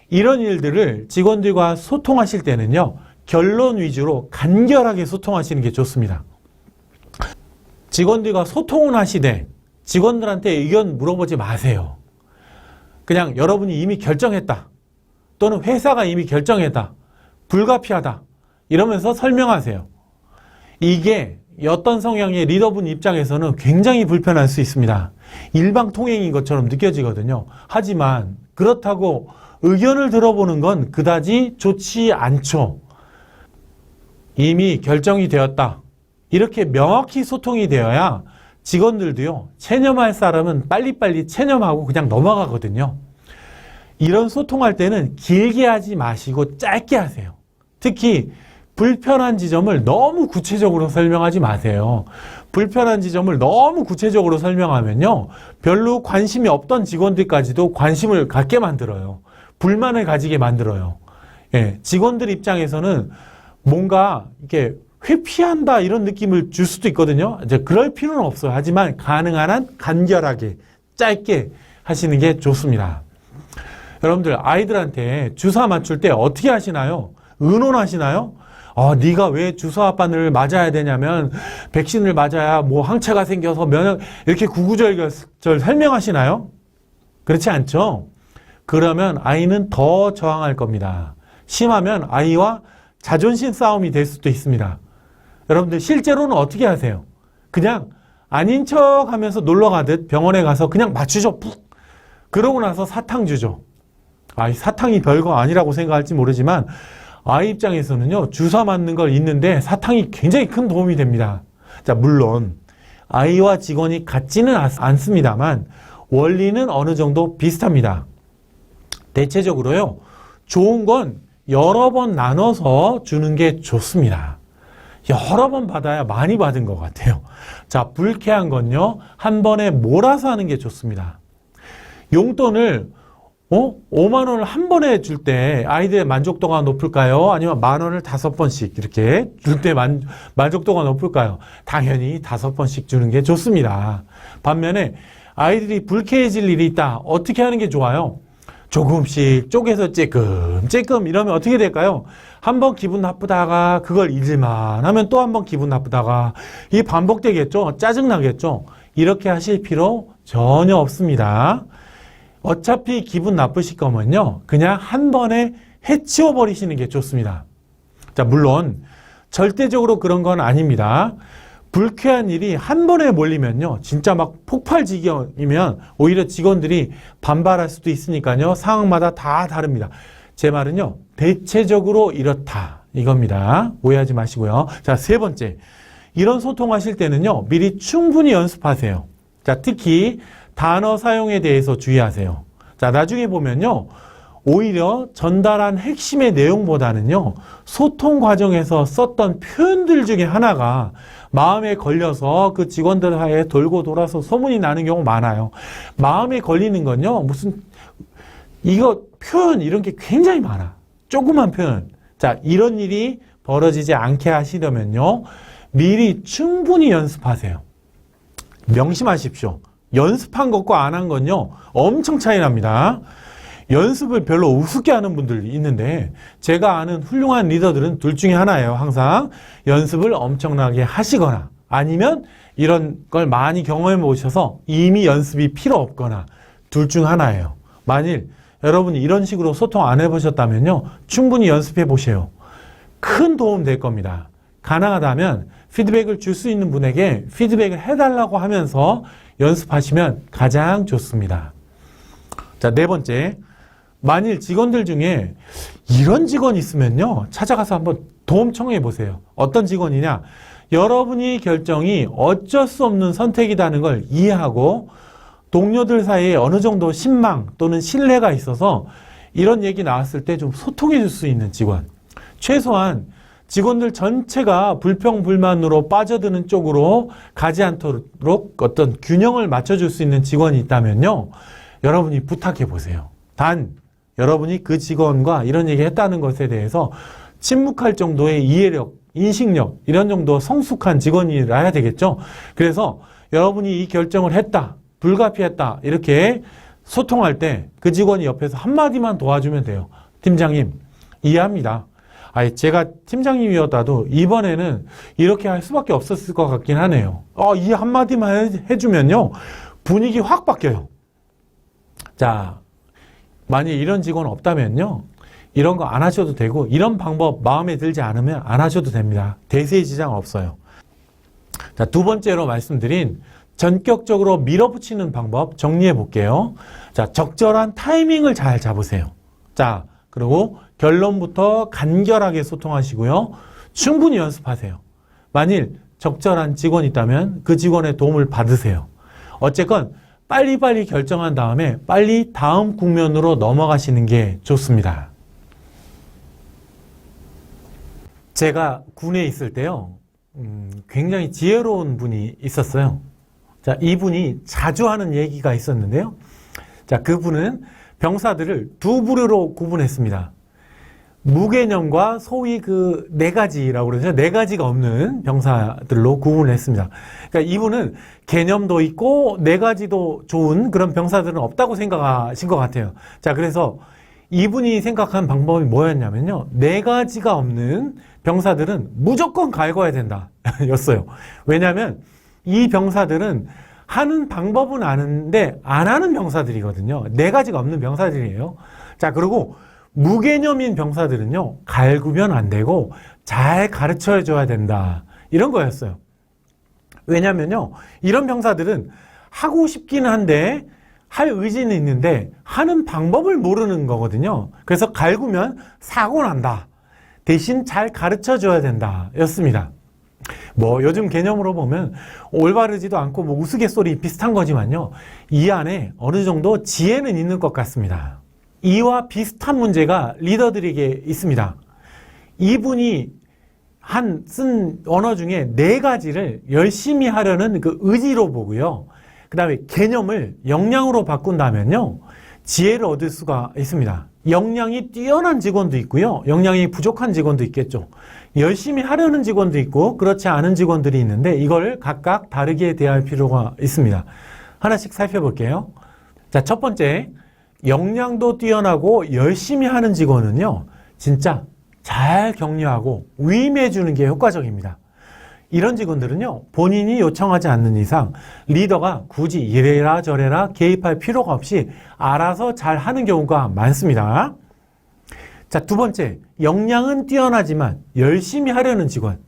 [SPEAKER 1] 이런 일들을 직원들과 소통하실 때는요. 결론 위주로 간결하게 소통하시는 게 좋습니다. 직원들과 소통을 하시되 직원들한테 의견 물어보지 마세요. 그냥 여러분이 이미 결정했다. 또는 회사가 이미 결정했다. 불가피하다. 이러면서 설명하세요. 이게 어떤 성향의 리더분 입장에서는 굉장히 불편할 수 있습니다. 일방통행인 것처럼 느껴지거든요. 하지만 그렇다고 의견을 들어보는 건 그다지 좋지 않죠. 이미 결정이 되었다. 이렇게 명확히 소통이 되어야 직원들도요. 체념할 사람은 빨리빨리 체념하고 그냥 넘어가거든요. 이런 소통할 때는 길게 하지 마시고 짧게 하세요. 특히 불편한 지점을 너무 구체적으로 설명하지 마세요. 불편한 지점을 너무 구체적으로 설명하면요. 별로 관심이 없던 직원들까지도 관심을 갖게 만들어요. 불만을 가지게 만들어요. 예, 직원들 입장에서는 뭔가 이렇게 회피한다 이런 느낌을 줄 수도 있거든요. 이제 그럴 필요는 없어요. 하지만 가능한 한 간결하게 짧게 하시는 게 좋습니다. 여러분들 아이들한테 주사 맞출 때 어떻게 하시나요? 의논하시나요? 네가 왜 주사 바늘을 맞아야 되냐면 백신을 맞아야 항체가 생겨서 면역 이렇게 구구절절 설명하시나요? 그렇지 않죠? 그러면 아이는 더 저항할 겁니다. 심하면 아이와 자존심 싸움이 될 수도 있습니다. 여러분들 실제로는 어떻게 하세요? 그냥 아닌 척 하면서 놀러 가듯 병원에 가서 그냥 맞추죠. 푹. 그러고 나서 사탕 주죠. 사탕이 별거 아니라고 생각할지 모르지만 아이 입장에서는요. 주사 맞는 걸 잊는데 사탕이 굉장히 큰 도움이 됩니다. 자, 물론 아이와 직원이 같지는 않습니다만 원리는 어느 정도 비슷합니다. 대체적으로요, 좋은 건 여러 번 나눠서 주는 게 좋습니다. 여러 번 받아야 많이 받은 것 같아요. 자, 불쾌한 건요, 한 번에 몰아서 하는 게 좋습니다. 용돈을 5만 원을 한 번에 줄 때 아이들의 만족도가 높을까요? 아니면 만 원을 5번씩 이렇게 줄 때 만족도가 높을까요? 당연히 5번씩 주는 게 좋습니다. 반면에 아이들이 불쾌해질 일이 있다. 어떻게 하는 게 좋아요? 조금씩 쪼개서 쬐끔 이러면 어떻게 될까요? 한 번 기분 나쁘다가 그걸 잊을만 하면 또 한 번 기분 나쁘다가 이게 반복되겠죠? 짜증나겠죠? 이렇게 하실 필요 전혀 없습니다. 어차피 기분 나쁘실 거면요, 그냥 한 번에 해치워 버리시는 게 좋습니다. 자, 물론 절대적으로 그런 건 아닙니다. 불쾌한 일이 한 번에 몰리면요, 진짜 막 폭발 지경이면 오히려 직원들이 반발할 수도 있으니까요, 상황마다 다 다릅니다. 제 말은요, 대체적으로 이렇다 이겁니다. 오해하지 마시고요. 자, 세 번째, 이런 소통하실 때는요, 미리 충분히 연습하세요. 자, 특히 단어 사용에 대해서 주의하세요. 자, 나중에 보면요, 오히려 전달한 핵심의 내용보다는요, 소통 과정에서 썼던 표현들 중에 하나가 마음에 걸려서 그 직원들 사이에 돌고 돌아서 소문이 나는 경우 많아요. 마음에 걸리는 건요, 무슨 이거 표현 이런 게 굉장히 많아. 조그만 표현. 자, 이런 일이 벌어지지 않게 하시려면요, 미리 충분히 연습하세요. 명심하십시오. 연습한 것과 안 한 건요, 엄청 차이 납니다. 연습을 별로 우습게 하는 분들이 있는데, 제가 아는 훌륭한 리더들은 둘 중에 하나예요. 항상 연습을 엄청나게 하시거나 아니면 이런 걸 많이 경험해 보셔서 이미 연습이 필요 없거나 둘 중 하나예요. 만일 여러분이 이런 식으로 소통 안 해보셨다면요, 충분히 연습해 보세요. 큰 도움 될 겁니다. 가능하다면 피드백을 줄 수 있는 분에게 피드백을 해달라고 하면서 연습하시면 가장 좋습니다. 자, 네 번째, 만일 직원들 중에 이런 직원이 있으면요, 찾아가서 한번 도움 청해 보세요. 어떤 직원이냐? 여러분이 결정이 어쩔 수 없는 선택이라는 걸 이해하고 동료들 사이에 어느 정도 신망 또는 신뢰가 있어서 이런 얘기 나왔을 때 좀 소통해 줄 수 있는 직원. 최소한 직원들 전체가 불평불만으로 빠져드는 쪽으로 가지 않도록 어떤 균형을 맞춰줄 수 있는 직원이 있다면요, 여러분이 부탁해 보세요. 단, 여러분이 그 직원과 이런 얘기 했다는 것에 대해서 침묵할 정도의 이해력, 인식력, 이런 정도 성숙한 직원이라야 되겠죠. 그래서 여러분이 이 결정을 했다, 불가피했다, 이렇게 소통할 때 그 직원이 옆에서 한마디만 도와주면 돼요. 팀장님, 이해합니다. 제가 팀장님이었다도 이번에는 이렇게 할 수밖에 없었을 것 같긴 하네요. 이 한마디만 해주면요, 분위기 확 바뀌어요. 자, 만약 이런 직원 없다면요, 이런 거 안 하셔도 되고, 이런 방법 마음에 들지 않으면 안 하셔도 됩니다. 대세의 지장 없어요. 자, 두 번째로 말씀드린 전격적으로 밀어붙이는 방법 정리해 볼게요. 자, 적절한 타이밍을 잘 잡으세요. 자, 그리고 결론부터 간결하게 소통하시고요, 충분히 연습하세요. 만일 적절한 직원이 있다면 그 직원의 도움을 받으세요. 어쨌건 빨리빨리 결정한 다음에 빨리 다음 국면으로 넘어가시는 게 좋습니다. 제가 군에 있을 때요, 굉장히 지혜로운 분이 있었어요. 자, 이분이 자주 하는 얘기가 있었는데요. 자, 그분은 병사들을 두 부류로 구분했습니다. 무개념과 소위 그 네 가지라고 그러죠. 네 가지가 없는 병사들로 구분을 했습니다. 그러니까 이분은 개념도 있고 네 가지도 좋은 그런 병사들은 없다고 생각하신 것 같아요. 자, 그래서 이분이 생각한 방법이 뭐였냐면요, 네 가지가 없는 병사들은 무조건 갈궈야 된다 였어요. 왜냐하면 이 병사들은 하는 방법은 아는데 안 하는 병사들이거든요. 네 가지가 없는 병사들이에요. 자, 그리고 무개념인 병사들은요, 갈구면 안 되고 잘 가르쳐 줘야 된다, 이런 거였어요. 왜냐면요, 이런 병사들은 하고 싶긴 한데 할 의지는 있는데 하는 방법을 모르는 거거든요. 그래서 갈구면 사고 난다, 대신 잘 가르쳐 줘야 된다 였습니다. 뭐 요즘 개념으로 보면 올바르지도 않고 뭐 우스갯소리 비슷한 거지만요. 이 안에 어느 정도 지혜는 있는 것 같습니다. 이와 비슷한 문제가 리더들에게 있습니다. 이분이 쓴 언어 중에 4가지를 열심히 하려는 그 의지로 보고요. 그 다음에 개념을 역량으로 바꾼다면요. 지혜를 얻을 수가 있습니다. 역량이 뛰어난 직원도 있고요. 역량이 부족한 직원도 있겠죠. 열심히 하려는 직원도 있고 그렇지 않은 직원들이 있는데 이걸 각각 다르게 대할 필요가 있습니다. 하나씩 살펴볼게요. 자, 첫 번째, 역량도 뛰어나고 열심히 하는 직원은요. 진짜 잘 격려하고 위임해 주는 게 효과적입니다. 이런 직원들은요. 본인이 요청하지 않는 이상 리더가 굳이 이래라 저래라 개입할 필요가 없이 알아서 잘 하는 경우가 많습니다. 자, 두 번째, 역량은 뛰어나지만 열심히 하려는 직원.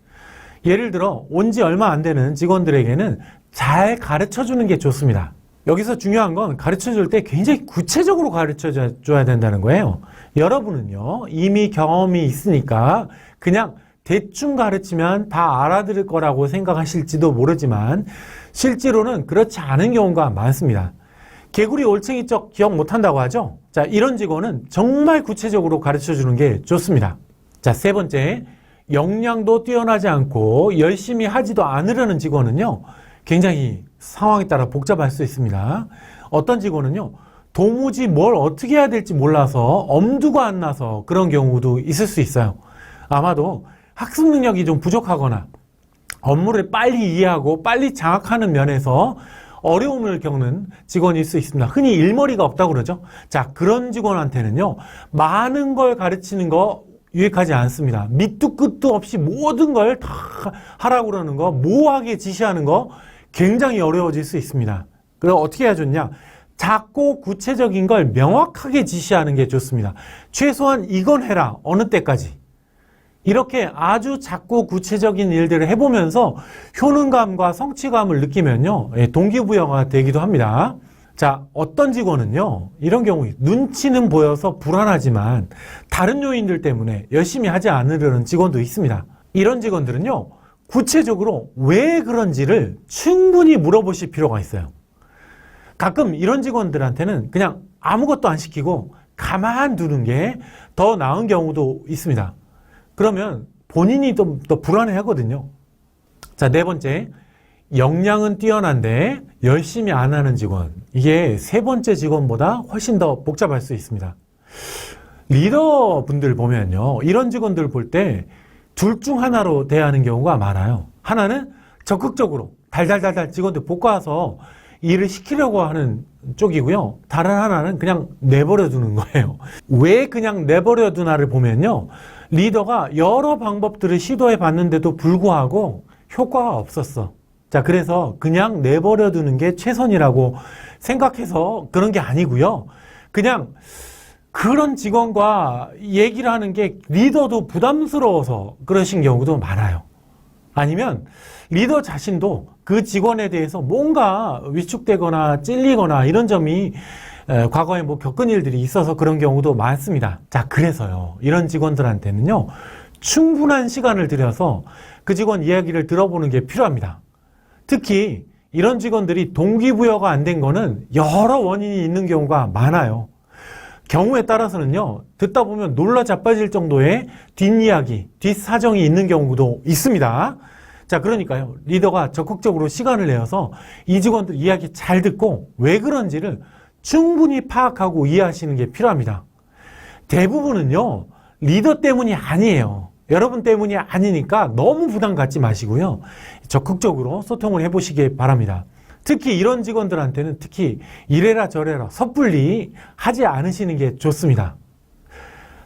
[SPEAKER 1] 예를 들어 온 지 얼마 안 되는 직원들에게는 잘 가르쳐 주는 게 좋습니다. 여기서 중요한 건 가르쳐 줄 때 굉장히 구체적으로 가르쳐 줘야 된다는 거예요. 여러분은요, 이미 경험이 있으니까 그냥 대충 가르치면 다 알아들을 거라고 생각하실지도 모르지만 실제로는 그렇지 않은 경우가 많습니다. 개구리 올챙이 쩍 기억 못한다고 하죠. 자, 이런 직원은 정말 구체적으로 가르쳐 주는 게 좋습니다. 자, 세 번째, 역량도 뛰어나지 않고 열심히 하지도 않으려는 직원은요, 굉장히 상황에 따라 복잡할 수 있습니다. 어떤 직원은요, 도무지 뭘 어떻게 해야 될지 몰라서 엄두가 안 나서 그런 경우도 있을 수 있어요. 아마도 학습 능력이 좀 부족하거나 업무를 빨리 이해하고 빨리 장악하는 면에서 어려움을 겪는 직원일 수 있습니다. 흔히 일머리가 없다고 그러죠. 자, 그런 직원한테는요, 많은 걸 가르치는 거 유익하지 않습니다. 밑도 끝도 없이 모든 걸 다 하라고 그러는 거, 모호하게 지시하는 거 굉장히 어려워질 수 있습니다. 그럼 어떻게 해야 좋냐? 작고 구체적인 걸 명확하게 지시하는 게 좋습니다. 최소한 이건 해라. 어느 때까지. 이렇게 아주 작고 구체적인 일들을 해보면서 효능감과 성취감을 느끼면요, 동기부여가 되기도 합니다. 자, 어떤 직원은요, 이런 경우에 눈치는 보여서 불안하지만 다른 요인들 때문에 열심히 하지 않으려는 직원도 있습니다. 이런 직원들은요, 구체적으로 왜 그런지를 충분히 물어보실 필요가 있어요. 가끔 이런 직원들한테는 그냥 아무것도 안 시키고 가만두는 게 더 나은 경우도 있습니다. 그러면 본인이 좀 더 불안해 하거든요. 자, 네 번째, 역량은 뛰어난데 열심히 안 하는 직원. 이게 세 번째 직원보다 훨씬 더 복잡할 수 있습니다. 리더분들 보면요, 이런 직원들 볼 때 둘 중 하나로 대하는 경우가 많아요. 하나는 적극적으로 달달달달 직원들 볶아서 일을 시키려고 하는 쪽이고요. 다른 하나는 그냥 내버려 두는 거예요. 왜 그냥 내버려 두나를 보면요, 리더가 여러 방법들을 시도해 봤는데도 불구하고 효과가 없었어. 자, 그래서 그냥 내버려 두는 게 최선이라고 생각해서 그런 게 아니고요. 그냥 그런 직원과 얘기를 하는 게 리더도 부담스러워서 그러신 경우도 많아요. 아니면 리더 자신도 그 직원에 대해서 뭔가 위축되거나 찔리거나 이런 점이 과거에 뭐 겪은 일들이 있어서 그런 경우도 많습니다. 자, 그래서요, 이런 직원들한테는요, 충분한 시간을 들여서 그 직원 이야기를 들어보는 게 필요합니다. 특히 이런 직원들이 동기부여가 안 된 거는 여러 원인이 있는 경우가 많아요. 경우에 따라서는요, 듣다 보면 놀라 자빠질 정도의 뒷이야기, 뒷사정이 있는 경우도 있습니다. 자, 그러니까요, 리더가 적극적으로 시간을 내어서 이 직원들 이야기 잘 듣고 왜 그런지를 충분히 파악하고 이해하시는 게 필요합니다. 대부분은요, 리더 때문이 아니에요. 여러분 때문이 아니니까 너무 부담 갖지 마시고요, 적극적으로 소통을 해보시기 바랍니다. 특히 이런 직원들한테는 특히 이래라 저래라 섣불리 하지 않으시는 게 좋습니다.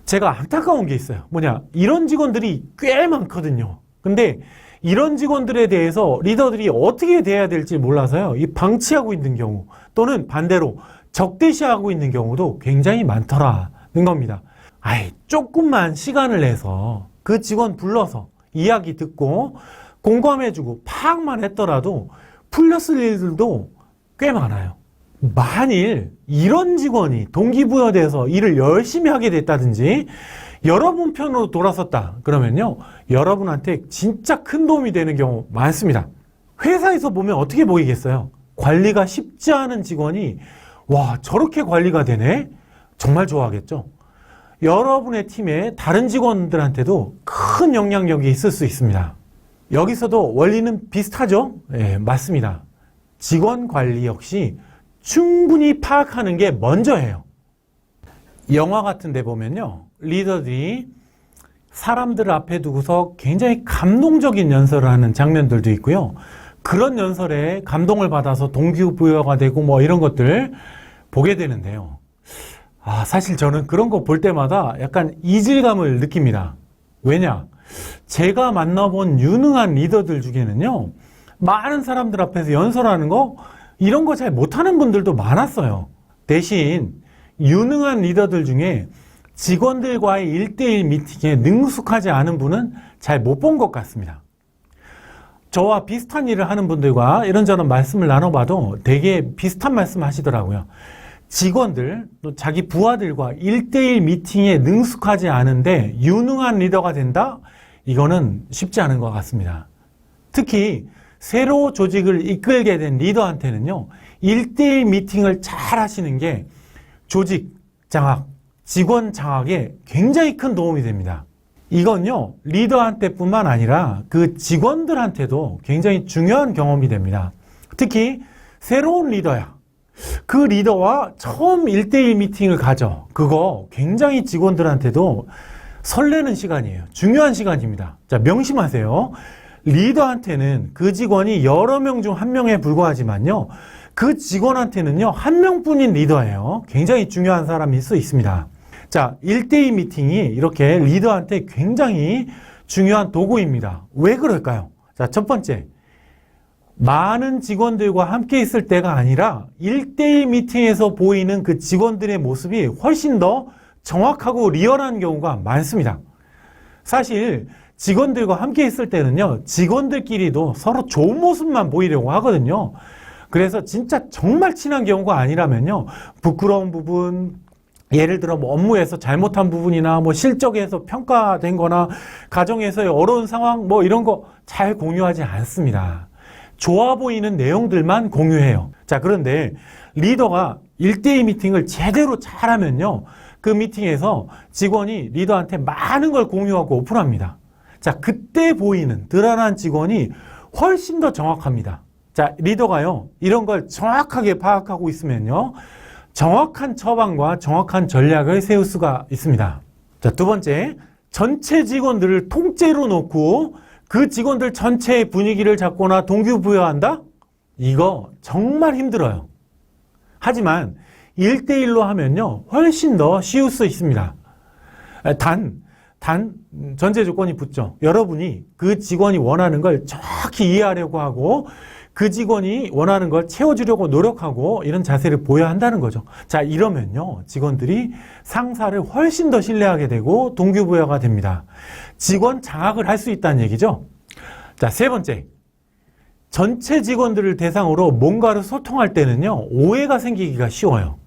[SPEAKER 1] 제가 안타까운 게 있어요. 뭐냐, 이런 직원들이 꽤 많거든요. 근데 이런 직원들에 대해서 리더들이 어떻게 대해야 될지 몰라서요, 이 방치하고 있는 경우 또는 반대로 적대시하고 있는 경우도 굉장히 많더라는 겁니다. 조금만 시간을 내서 그 직원 불러서 이야기 듣고 공감해주고 파악만 했더라도 풀렸을 일들도 꽤 많아요. 만일 이런 직원이 동기부여돼서 일을 열심히 하게 됐다든지 여러분 편으로 돌아섰다 그러면요, 여러분한테 진짜 큰 도움이 되는 경우 많습니다. 회사에서 보면 어떻게 보이겠어요? 관리가 쉽지 않은 직원이 와, 저렇게 관리가 되네? 정말 좋아하겠죠? 여러분의 팀의 다른 직원들한테도 큰 영향력이 있을 수 있습니다. 여기서도 원리는 비슷하죠? 네, 맞습니다. 직원 관리 역시 충분히 파악하는 게 먼저예요. 영화 같은 데 보면요, 리더들이 사람들 앞에 두고서 굉장히 감동적인 연설을 하는 장면들도 있고요. 그런 연설에 감동을 받아서 동기부여가 되고 뭐 이런 것들 보게 되는데요. 사실 저는 그런 거 볼 때마다 약간 이질감을 느낍니다. 왜냐? 제가 만나본 유능한 리더들 중에는요, 많은 사람들 앞에서 연설하는 거, 이런 거 잘 못하는 분들도 많았어요. 대신 유능한 리더들 중에 직원들과의 1대1 미팅에 능숙하지 않은 분은 잘 못 본 것 같습니다. 저와 비슷한 일을 하는 분들과 이런저런 말씀을 나눠봐도 되게 비슷한 말씀 하시더라고요. 직원들, 또 자기 부하들과 1대1 미팅에 능숙하지 않은데 유능한 리더가 된다? 이거는 쉽지 않은 것 같습니다. 특히 새로 조직을 이끌게 된 리더한테는요, 1대1 미팅을 잘 하시는 게 조직 장악, 직원 장악에 굉장히 큰 도움이 됩니다. 이건요, 리더한테 뿐만 아니라 그 직원들한테도 굉장히 중요한 경험이 됩니다. 특히 새로운 리더야. 그 리더와 처음 1대1 미팅을 가져. 그거 굉장히 직원들한테도 설레는 시간이에요. 중요한 시간입니다. 자, 명심하세요. 리더한테는 그 직원이 여러 명 중 한 명에 불과하지만요, 그 직원한테는요, 한 명뿐인 리더예요. 굉장히 중요한 사람일 수 있습니다. 자, 1대2 미팅이 이렇게 리더한테 굉장히 중요한 도구입니다. 왜 그럴까요? 자, 첫 번째, 많은 직원들과 함께 있을 때가 아니라 1대1 미팅에서 보이는 그 직원들의 모습이 훨씬 더 정확하고 리얼한 경우가 많습니다. 사실 직원들과 함께 있을 때는요, 직원들끼리도 서로 좋은 모습만 보이려고 하거든요. 그래서 진짜 정말 친한 경우가 아니라면요, 부끄러운 부분, 예를 들어 뭐 업무에서 잘못한 부분이나 뭐 실적에서 평가된 거나 가정에서의 어려운 상황 뭐 이런 거 잘 공유하지 않습니다. 좋아 보이는 내용들만 공유해요. 자, 그런데 리더가 1대2 미팅을 제대로 잘하면요, 그 미팅에서 직원이 리더한테 많은 걸 공유하고 오픈합니다. 자, 그때 보이는 드러난 직원이 훨씬 더 정확합니다. 자, 리더가요, 이런 걸 정확하게 파악하고 있으면요, 정확한 처방과 정확한 전략을 세울 수가 있습니다. 자, 두 번째, 전체 직원들을 통째로 놓고 그 직원들 전체의 분위기를 잡거나 동기부여한다? 이거 정말 힘들어요. 하지만 1대1로 하면요, 훨씬 더 쉬울 수 있습니다. 단 전제 조건이 붙죠. 여러분이 그 직원이 원하는 걸 정확히 이해하려고 하고 그 직원이 원하는 걸 채워주려고 노력하고 이런 자세를 보여야 한다는 거죠. 자, 이러면요, 직원들이 상사를 훨씬 더 신뢰하게 되고 동기부여가 됩니다. 직원 장악을 할 수 있다는 얘기죠. 자, 세 번째, 전체 직원들을 대상으로 뭔가를 소통할 때는요, 오해가 생기기가 쉬워요.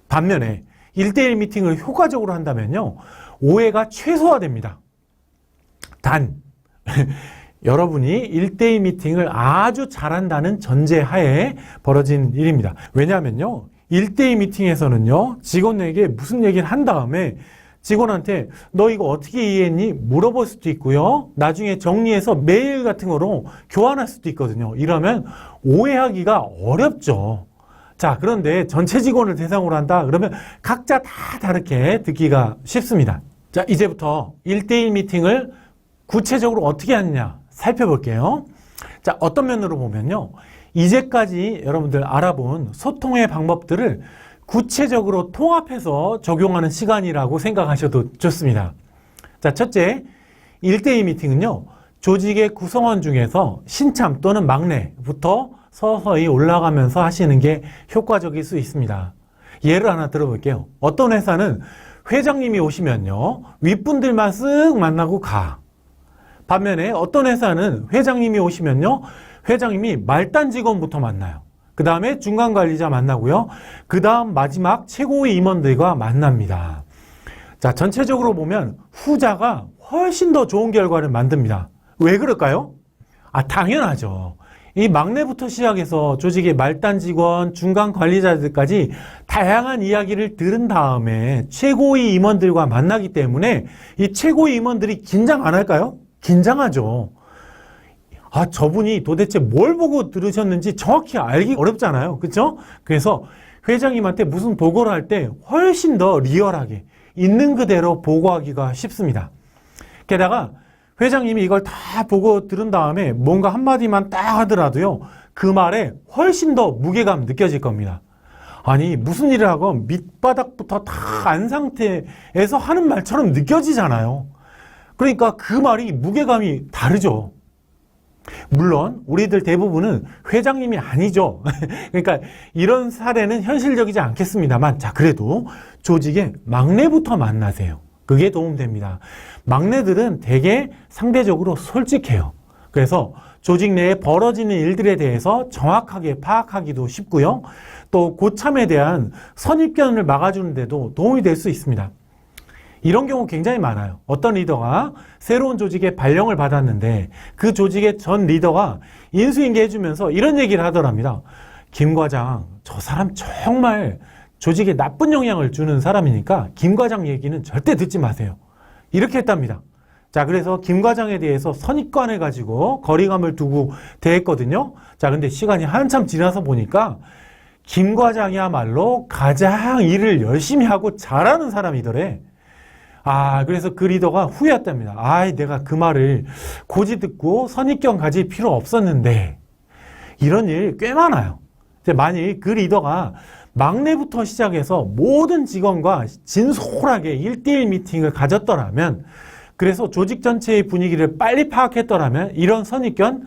[SPEAKER 1] 반면에 1대1 미팅을 효과적으로 한다면요, 오해가 최소화됩니다. 단 여러분이 1대1 미팅을 아주 잘한다는 전제하에 벌어진 일입니다. 왜냐하면요, 1대1 미팅에서는요, 직원에게 무슨 얘기를 한 다음에 직원한테 너 이거 어떻게 이해했니? 물어볼 수도 있고요, 나중에 정리해서 메일 같은 거로 교환할 수도 있거든요. 이러면 오해하기가 어렵죠. 자, 그런데 전체 직원을 대상으로 한다 그러면 각자 다 다르게 듣기가 쉽습니다. 자, 이제부터 1대1 미팅을 구체적으로 어떻게 하느냐 살펴볼게요. 자, 어떤 면으로 보면요, 이제까지 여러분들 알아본 소통의 방법들을 구체적으로 통합해서 적용하는 시간이라고 생각하셔도 좋습니다. 자, 첫째, 1대2 미팅은요, 조직의 구성원 중에서 신참 또는 막내부터 서서히 올라가면서 하시는 게 효과적일 수 있습니다. 예를 하나 들어볼게요. 어떤 회사는 회장님이 오시면요, 윗분들만 쓱 만나고 가. 반면에 어떤 회사는 회장님이 오시면요, 회장님이 말단 직원부터 만나요. 그 다음에 중간 관리자 만나고요, 그 다음 마지막 최고위 임원들과 만납니다. 자, 전체적으로 보면 후자가 훨씬 더 좋은 결과를 만듭니다. 왜 그럴까요? 당연하죠. 이 막내부터 시작해서 조직의 말단 직원, 중간 관리자들까지 다양한 이야기를 들은 다음에 최고위 임원들과 만나기 때문에 이 최고위 임원들이 긴장 안 할까요? 긴장하죠. 저분이 도대체 뭘 보고 들으셨는지 정확히 알기 어렵잖아요. 그렇죠? 그래서 회장님한테 무슨 보고를 할 때 훨씬 더 리얼하게 있는 그대로 보고하기가 쉽습니다. 게다가 회장님이 이걸 다 보고 들은 다음에 뭔가 한마디만 딱 하더라도요, 그 말에 훨씬 더 무게감 느껴질 겁니다. 아니, 무슨 일을 하고 밑바닥부터 다 안 상태에서 하는 말처럼 느껴지잖아요. 그러니까 그 말이 무게감이 다르죠. 물론 우리들 대부분은 회장님이 아니죠. 그러니까 이런 사례는 현실적이지 않겠습니다만, 자, 그래도 조직의 막내부터 만나세요. 그게 도움됩니다. 막내들은 되게 상대적으로 솔직해요. 그래서 조직 내에 벌어지는 일들에 대해서 정확하게 파악하기도 쉽고요. 또 고참에 대한 선입견을 막아주는 데도 도움이 될 수 있습니다. 이런 경우 굉장히 많아요. 어떤 리더가 새로운 조직에 발령을 받았는데 그 조직의 전 리더가 인수인계 해주면서 이런 얘기를 하더랍니다. 김 과장, 저 사람 정말 조직에 나쁜 영향을 주는 사람이니까 김 과장 얘기는 절대 듣지 마세요. 이렇게 했답니다. 자, 그래서 김 과장에 대해서 선입관을 가지고 거리감을 두고 대했거든요. 자, 근데 시간이 한참 지나서 보니까 김 과장이야말로 가장 일을 열심히 하고 잘하는 사람이더래. 그래서 그 리더가 후회했답니다. 내가 그 말을 고지 듣고 선입견 가질 필요 없었는데. 이런 일 꽤 많아요. 만일 그 리더가 막내부터 시작해서 모든 직원과 진솔하게 1대1 미팅을 가졌더라면, 그래서 조직 전체의 분위기를 빨리 파악했더라면 이런 선입견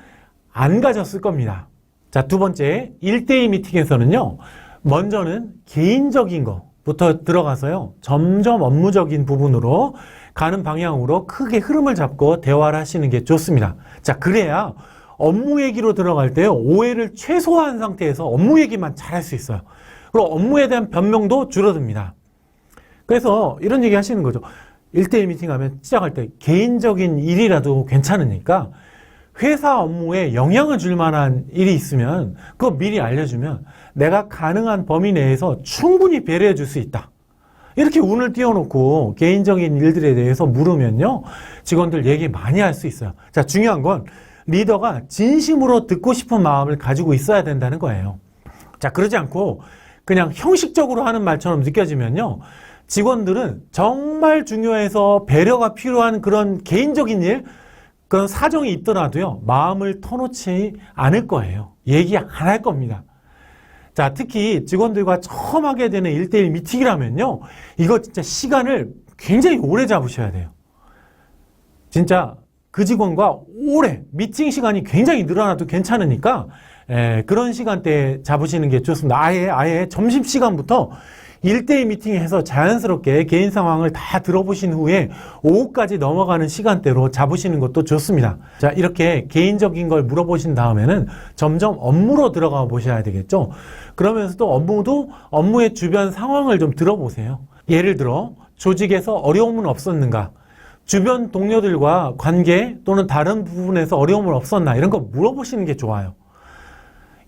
[SPEAKER 1] 안 가졌을 겁니다. 자, 두 번째, 1대2 미팅에서는요, 먼저는 개인적인 거부터 들어가서요, 점점 업무적인 부분으로 가는 방향으로 크게 흐름을 잡고 대화를 하시는 게 좋습니다. 자, 그래야 업무 얘기로 들어갈 때 오해를 최소화한 상태에서 업무 얘기만 잘할 수 있어요. 그리고 업무에 대한 변명도 줄어듭니다. 그래서 이런 얘기 하시는 거죠. 1대1 미팅하면 시작할 때 개인적인 일이라도 괜찮으니까 회사 업무에 영향을 줄 만한 일이 있으면 그거 미리 알려주면 내가 가능한 범위 내에서 충분히 배려해 줄 수 있다. 이렇게 운을 띄워놓고 개인적인 일들에 대해서 물으면요, 직원들 얘기 많이 할 수 있어요. 자, 중요한 건 리더가 진심으로 듣고 싶은 마음을 가지고 있어야 된다는 거예요. 자, 그러지 않고 그냥 형식적으로 하는 말처럼 느껴지면요, 직원들은 정말 중요해서 배려가 필요한 그런 개인적인 일, 그런 사정이 있더라도요, 마음을 터놓지 않을 거예요. 얘기 안 할 겁니다. 자, 특히 직원들과 처음 하게 되는 1대1 미팅이라면요, 이거 진짜 시간을 굉장히 오래 잡으셔야 돼요. 진짜 그 직원과 오래, 미팅 시간이 굉장히 늘어나도 괜찮으니까 그런 시간대에 잡으시는 게 좋습니다. 아예 점심시간부터 1대1 미팅해서 자연스럽게 개인 상황을 다 들어보신 후에 오후까지 넘어가는 시간대로 잡으시는 것도 좋습니다. 자, 이렇게 개인적인 걸 물어보신 다음에는 점점 업무로 들어가 보셔야 되겠죠. 그러면서도 업무의 주변 상황을 좀 들어보세요. 예를 들어 조직에서 어려움은 없었는가, 주변 동료들과 관계 또는 다른 부분에서 어려움은 없었나, 이런 거 물어보시는 게 좋아요.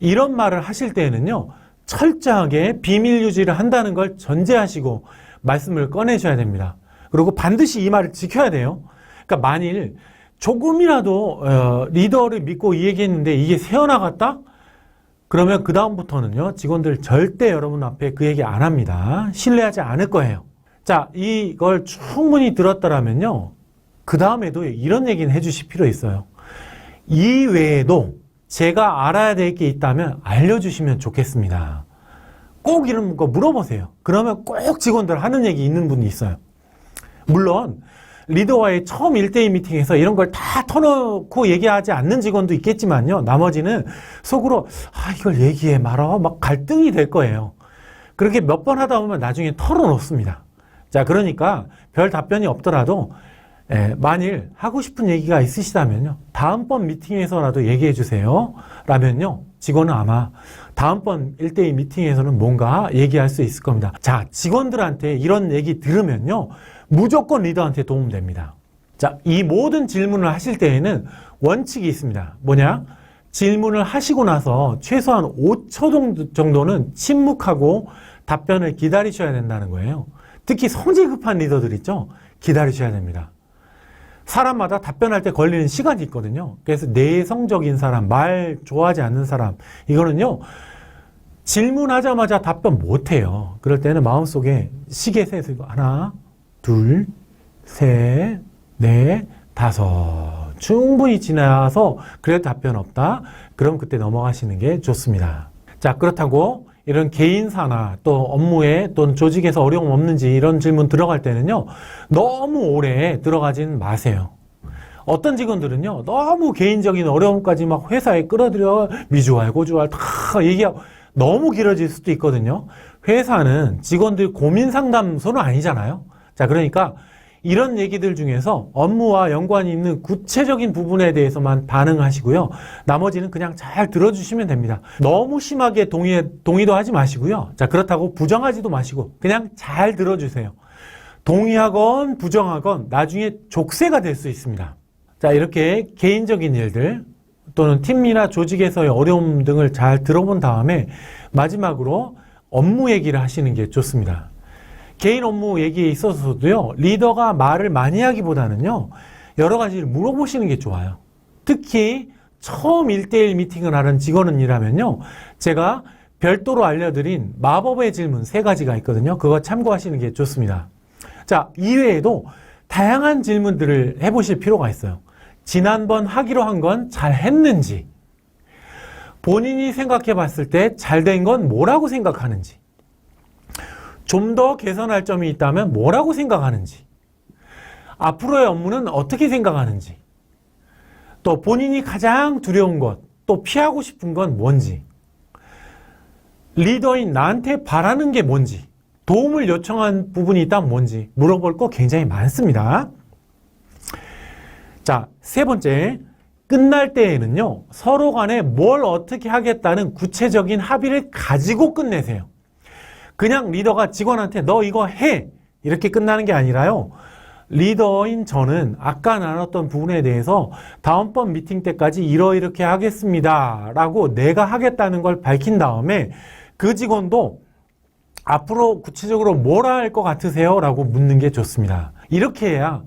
[SPEAKER 1] 이런 말을 하실 때에는요, 철저하게 비밀 유지를 한다는 걸 전제하시고 말씀을 꺼내셔야 됩니다. 그리고 반드시 이 말을 지켜야 돼요. 그러니까 만일 조금이라도 리더를 믿고 이 얘기했는데 이게 새어나갔다? 그러면 그 다음부터는요, 직원들 절대 여러분 앞에 그 얘기 안 합니다. 신뢰하지 않을 거예요. 자, 이걸 충분히 들었더라면요, 그 다음에도 이런 얘기는 해주실 필요 있어요. 이 외에도 제가 알아야 될 게 있다면 알려주시면 좋겠습니다. 꼭 이런 거 물어보세요. 그러면 꼭 직원들 하는 얘기 있는 분이 있어요. 물론 리더와의 처음 1대1 미팅에서 이런 걸 다 터놓고 얘기하지 않는 직원도 있겠지만요, 나머지는 속으로 이걸 얘기해 말아 막 갈등이 될 거예요. 그렇게 몇 번 하다 보면 나중에 털어놓습니다. 자, 그러니까 별 답변이 없더라도 만일 하고 싶은 얘기가 있으시다면요, 다음번 미팅에서라도 얘기해 주세요 라면요, 직원은 아마 다음번 1대1 미팅에서는 뭔가 얘기할 수 있을 겁니다. 자, 직원들한테 이런 얘기 들으면요, 무조건 리더한테 도움됩니다. 자, 이 모든 질문을 하실 때에는 원칙이 있습니다. 뭐냐? 질문을 하시고 나서 최소한 5초 정도는 침묵하고 답변을 기다리셔야 된다는 거예요. 특히 성질 급한 리더들 있죠? 기다리셔야 됩니다. 사람마다 답변할 때 걸리는 시간이 있거든요. 그래서 내성적인 사람, 말 좋아하지 않는 사람, 이거는요, 질문하자마자 답변 못해요. 그럴 때는 마음속에 시계 세서 하나, 둘, 셋, 넷, 다섯. 충분히 지나서 그래도 답변 없다? 그럼 그때 넘어가시는 게 좋습니다. 자, 그렇다고 이런 개인사나 또 업무에 또는 조직에서 어려움 없는지 이런 질문 들어갈 때는요, 너무 오래 들어가진 마세요. 어떤 직원들은요, 너무 개인적인 어려움까지 막 회사에 끌어들여 미주알, 고주알 다 얘기하고 너무 길어질 수도 있거든요. 회사는 직원들 고민 상담소는 아니잖아요. 자, 그러니까 이런 얘기들 중에서 업무와 연관이 있는 구체적인 부분에 대해서만 반응하시고요. 나머지는 그냥 잘 들어주시면 됩니다. 너무 심하게 동의도 하지 마시고요. 자, 그렇다고 부정하지도 마시고 그냥 잘 들어주세요. 동의하건 부정하건 나중에 족쇄가 될 수 있습니다. 자, 이렇게 개인적인 일들 또는 팀이나 조직에서의 어려움 등을 잘 들어본 다음에 마지막으로 업무 얘기를 하시는 게 좋습니다. 개인 업무 얘기에 있어서도요, 리더가 말을 많이 하기보다는요, 여러 가지를 물어보시는 게 좋아요. 특히 처음 1대1 미팅을 하는 직원이라면요, 제가 별도로 알려드린 마법의 질문 3가지가 있거든요. 그거 참고하시는 게 좋습니다. 자, 이외에도 다양한 질문들을 해보실 필요가 있어요. 지난번 하기로 한 건 잘 했는지, 본인이 생각해 봤을 때 잘 된 건 뭐라고 생각하는지, 좀 더 개선할 점이 있다면 뭐라고 생각하는지, 앞으로의 업무는 어떻게 생각하는지, 또 본인이 가장 두려운 것, 또 피하고 싶은 건 뭔지, 리더인 나한테 바라는 게 뭔지, 도움을 요청한 부분이 있다면 뭔지 물어볼 거 굉장히 많습니다. 자, 3번째, 끝날 때에는요, 서로 간에 뭘 어떻게 하겠다는 구체적인 합의를 가지고 끝내세요. 그냥 리더가 직원한테 너 이거 해! 이렇게 끝나는 게 아니라요, 리더인 저는 아까 나눴던 부분에 대해서 다음번 미팅 때까지 이렇게 하겠습니다 라고 내가 하겠다는 걸 밝힌 다음에 그 직원도 앞으로 구체적으로 뭘 할 것 같으세요? 라고 묻는 게 좋습니다. 이렇게 해야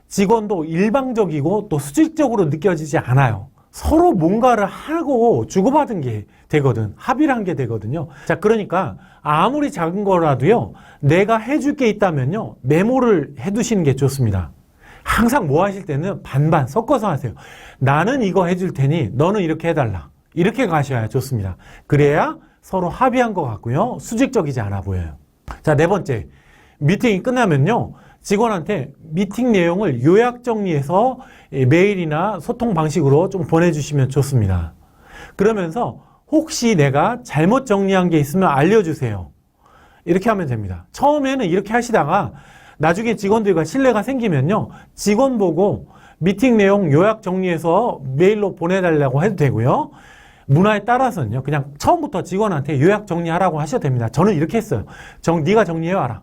[SPEAKER 1] 직원도 일방적이고 또 수직적으로 느껴지지 않아요. 서로 뭔가를 하고 주고받은 게 되거든. 합의를 한 게 되거든요. 자, 그러니까 아무리 작은 거라도요, 내가 해줄 게 있다면요, 메모를 해두시는 게 좋습니다. 항상 뭐 하실 때는 반반 섞어서 하세요. 나는 이거 해줄 테니 너는 이렇게 해달라. 이렇게 가셔야 좋습니다. 그래야 서로 합의한 것 같고요, 수직적이지 않아 보여요. 자, 4번째, 미팅이 끝나면요, 직원한테 미팅 내용을 요약 정리해서 메일이나 소통 방식으로 좀 보내주시면 좋습니다. 그러면서 혹시 내가 잘못 정리한 게 있으면 알려주세요. 이렇게 하면 됩니다. 처음에는 이렇게 하시다가 나중에 직원들과 신뢰가 생기면요, 직원 보고 미팅 내용 요약 정리해서 메일로 보내달라고 해도 되고요, 문화에 따라서는요, 그냥 처음부터 직원한테 요약 정리하라고 하셔도 됩니다. 저는 이렇게 했어요. 네가 정리해와라.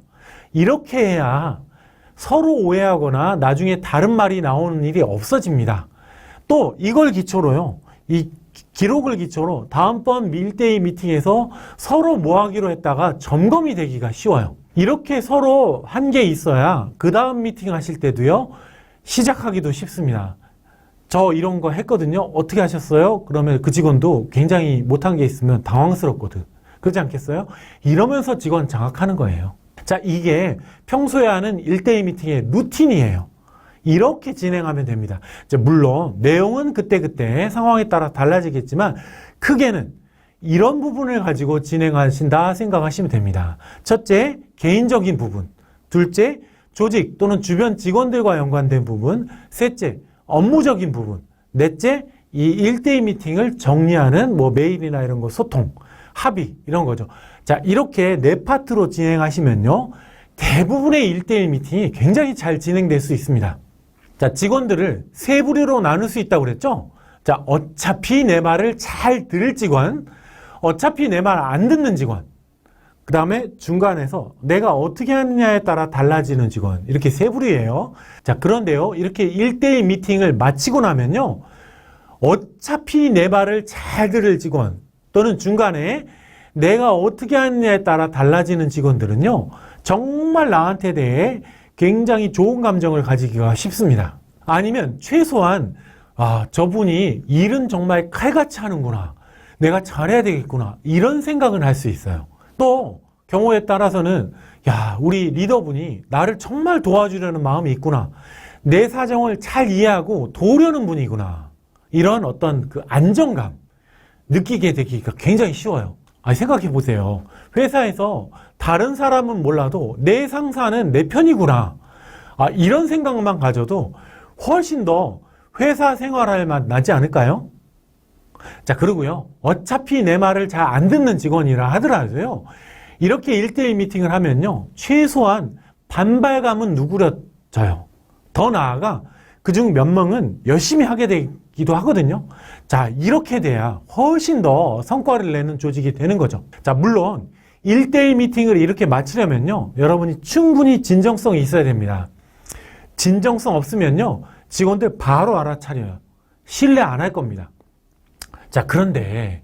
[SPEAKER 1] 이렇게 해야 서로 오해하거나 나중에 다른 말이 나오는 일이 없어집니다. 또 이걸 기초로요, 이 기록을 기초로 다음번 1대2 미팅에서 서로 뭐 하기로 했다가 점검이 되기가 쉬워요. 이렇게 서로 한 게 있어야 그 다음 미팅 하실 때도요, 시작하기도 쉽습니다. 저 이런 거 했거든요. 어떻게 하셨어요? 그러면 그 직원도 굉장히 못한 게 있으면 당황스럽거든. 그렇지 않겠어요? 이러면서 직원 장악하는 거예요. 자, 이게 평소에 하는 1대2 미팅의 루틴이에요. 이렇게 진행하면 됩니다. 물론 내용은 그때그때 상황에 따라 달라지겠지만 크게는 이런 부분을 가지고 진행하신다 생각하시면 됩니다. 첫째, 개인적인 부분. 둘째, 조직 또는 주변 직원들과 연관된 부분. 셋째, 업무적인 부분. 넷째, 이 1대2 미팅을 정리하는 메일이나 이런 거 소통, 합의 이런 거죠. 자, 이렇게 4파트로 진행하시면요, 대부분의 1대1 미팅이 굉장히 잘 진행될 수 있습니다. 자, 직원들을 3부류로 나눌 수 있다고 그랬죠? 자, 어차피 내 말을 잘 들을 직원, 어차피 내 말 안 듣는 직원, 그 다음에 중간에서 내가 어떻게 하느냐에 따라 달라지는 직원. 이렇게 세 부류예요. 자, 그런데요. 이렇게 1대1 미팅을 마치고 나면요. 어차피 내 말을 잘 들을 직원 또는 중간에 내가 어떻게 하느냐에 따라 달라지는 직원들은요. 정말 나한테 대해 굉장히 좋은 감정을 가지기가 쉽습니다. 아니면 최소한 저분이 일은 정말 칼같이 하는구나. 내가 잘해야 되겠구나. 이런 생각은 할 수 있어요. 또 경우에 따라서는 우리 리더분이 나를 정말 도와주려는 마음이 있구나. 내 사정을 잘 이해하고 도우려는 분이구나. 이런 어떤 그 안정감 느끼게 되기가 굉장히 쉬워요. 생각해 보세요. 회사에서 다른 사람은 몰라도 내 상사는 내 편이구나. 이런 생각만 가져도 훨씬 더 회사 생활할 맛 나지 않을까요? 자, 그리고요. 어차피 내 말을 잘 안 듣는 직원이라 하더라도요. 이렇게 1대1 미팅을 하면요. 최소한 반발감은 누그러져요. 더 나아가 그중 몇 명은 열심히 하게 되기도 하거든요. 자, 이렇게 돼야 훨씬 더 성과를 내는 조직이 되는 거죠. 자, 물론 1대1 미팅을 이렇게 마치려면요. 여러분이 충분히 진정성이 있어야 됩니다. 진정성 없으면요. 직원들 바로 알아차려요. 신뢰 안 할 겁니다. 자, 그런데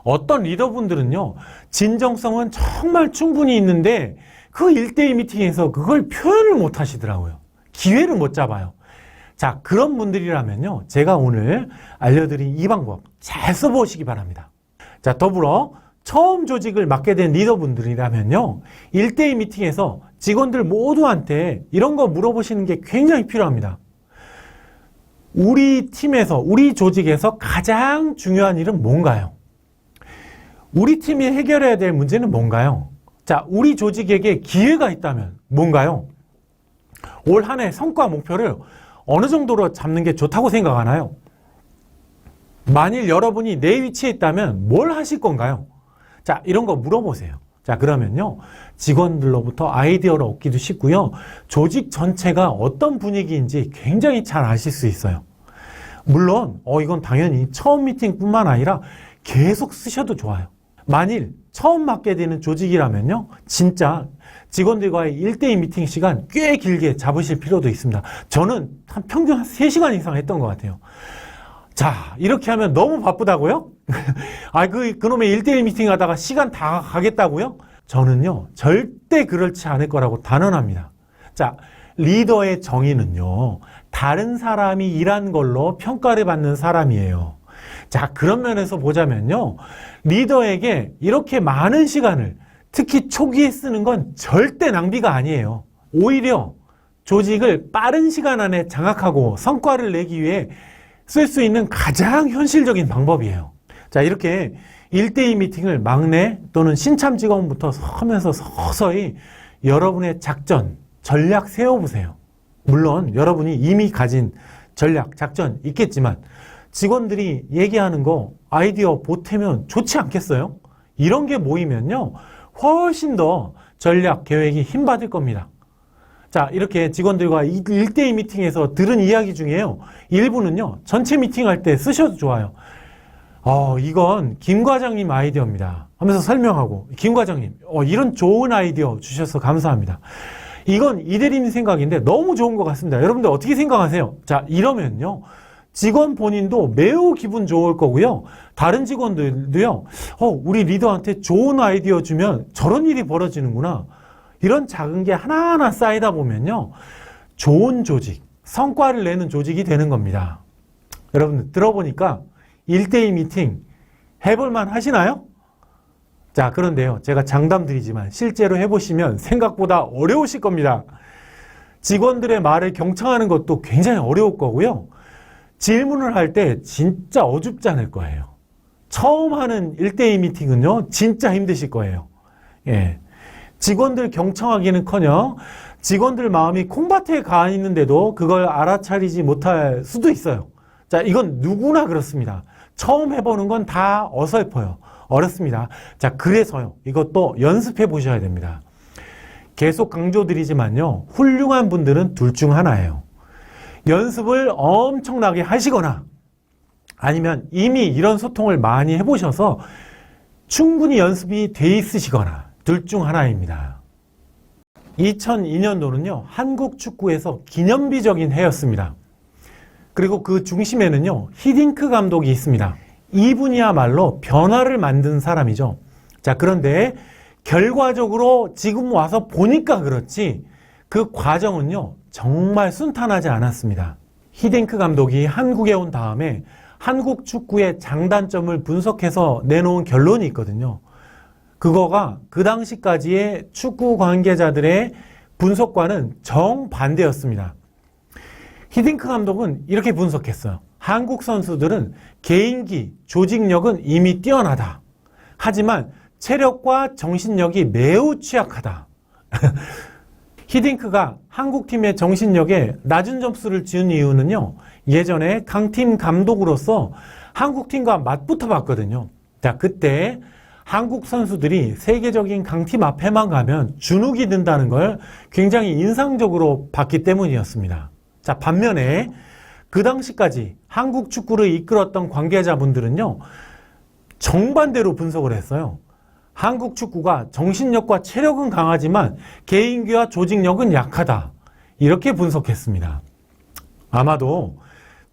[SPEAKER 1] 어떤 리더분들은요. 진정성은 정말 충분히 있는데 그 1대1 미팅에서 그걸 표현을 못 하시더라고요. 기회를 못 잡아요. 자, 그런 분들이라면요. 제가 오늘 알려드린 이 방법 잘 써보시기 바랍니다. 자, 더불어 처음 조직을 맡게 된 리더분들이라면요. 1대1 미팅에서 직원들 모두한테 이런 거 물어보시는 게 굉장히 필요합니다. 우리 팀에서, 우리 조직에서 가장 중요한 일은 뭔가요? 우리 팀이 해결해야 될 문제는 뭔가요? 자, 우리 조직에게 기회가 있다면 뭔가요? 올 한 해 성과 목표를 어느 정도로 잡는 게 좋다고 생각하나요? 만일 여러분이 내 위치에 있다면 뭘 하실 건가요? 자, 이런 거 물어보세요. 자, 그러면요. 직원들로부터 아이디어를 얻기도 쉽고요. 조직 전체가 어떤 분위기인지 굉장히 잘 아실 수 있어요. 물론 이건 당연히 처음 미팅뿐만 아니라 계속 쓰셔도 좋아요. 만일 처음 맡게 되는 조직이라면요. 진짜 직원들과의 1대1 미팅 시간 꽤 길게 잡으실 필요도 있습니다. 저는 평균 한 3시간 이상 했던 것 같아요. 자, 이렇게 하면 너무 바쁘다고요? 그놈의 1대1 미팅 하다가 시간 다 가겠다고요? 저는요, 절대 그렇지 않을 거라고 단언합니다. 자, 리더의 정의는요, 다른 사람이 일한 걸로 평가를 받는 사람이에요. 자, 그런 면에서 보자면요, 리더에게 이렇게 많은 시간을 특히 초기에 쓰는 건 절대 낭비가 아니에요. 오히려 조직을 빠른 시간 안에 장악하고 성과를 내기 위해 쓸 수 있는 가장 현실적인 방법이에요. 자, 이렇게 1대2 미팅을 막내 또는 신참 직원부터 하면서 서서히 여러분의 작전, 전략 세워보세요. 물론 여러분이 이미 가진 전략, 작전 있겠지만 직원들이 얘기하는 거 아이디어 보태면 좋지 않겠어요? 이런 게 모이면요. 훨씬 더 전략, 계획이 힘받을 겁니다. 자, 이렇게 직원들과 1대2 미팅에서 들은 이야기 중에요. 일부는요. 전체 미팅할 때 쓰셔도 좋아요. 이건 김 과장님 아이디어입니다. 하면서 설명하고 김 과장님 이런 좋은 아이디어 주셔서 감사합니다. 이건 이 대리님 생각인데 너무 좋은 것 같습니다. 여러분들 어떻게 생각하세요? 자, 이러면요. 직원 본인도 매우 기분 좋을 거고요. 다른 직원들도요. 우리 리더한테 좋은 아이디어 주면 저런 일이 벌어지는구나. 이런 작은 게 하나하나 쌓이다 보면요. 좋은 조직, 성과를 내는 조직이 되는 겁니다. 여러분들 들어보니까 1대2 미팅 해볼만 하시나요? 자, 그런데요. 제가 장담드리지만 실제로 해보시면 생각보다 어려우실 겁니다. 직원들의 말을 경청하는 것도 굉장히 어려울 거고요. 질문을 할 때 진짜 어줍지 않을 거예요. 처음 하는 1대2 미팅은요. 진짜 힘드실 거예요. 예. 직원들 경청하기는커녕 직원들 마음이 콩밭에 가 있는데도 그걸 알아차리지 못할 수도 있어요. 자, 이건 누구나 그렇습니다. 처음 해보는 건 다 어설퍼요. 어렵습니다. 자, 그래서요. 이것도 연습해 보셔야 됩니다. 계속 강조드리지만요. 훌륭한 분들은 둘 중 하나예요. 연습을 엄청나게 하시거나 아니면 이미 이런 소통을 많이 해보셔서 충분히 연습이 돼 있으시거나 둘 중 하나입니다. 2002년도는요, 한국 축구에서 기념비적인 해였습니다. 그리고 그 중심에는요, 히딩크 감독이 있습니다. 이분이야말로 변화를 만든 사람이죠. 자, 그런데 결과적으로 지금 와서 보니까 그렇지 그 과정은요, 정말 순탄하지 않았습니다. 히딩크 감독이 한국에 온 다음에 한국 축구의 장단점을 분석해서 내놓은 결론이 있거든요. 그거가 그 당시까지의 축구 관계자들의 분석과는 정반대였습니다. 히딩크 감독은 이렇게 분석했어요. 한국 선수들은 개인기, 조직력은 이미 뛰어나다. 하지만 체력과 정신력이 매우 취약하다. 히딩크가 한국팀의 정신력에 낮은 점수를 지은 이유는요, 예전에 강팀 감독으로서 한국팀과 맞붙어 봤거든요. 자, 그때 한국 선수들이 세계적인 강팀 앞에만 가면 주눅이 든다는 걸 굉장히 인상적으로 봤기 때문이었습니다. 자, 반면에 그 당시까지 한국 축구를 이끌었던 관계자분들은요, 정반대로 분석을 했어요. 한국 축구가 정신력과 체력은 강하지만 개인기와 조직력은 약하다. 이렇게 분석했습니다. 아마도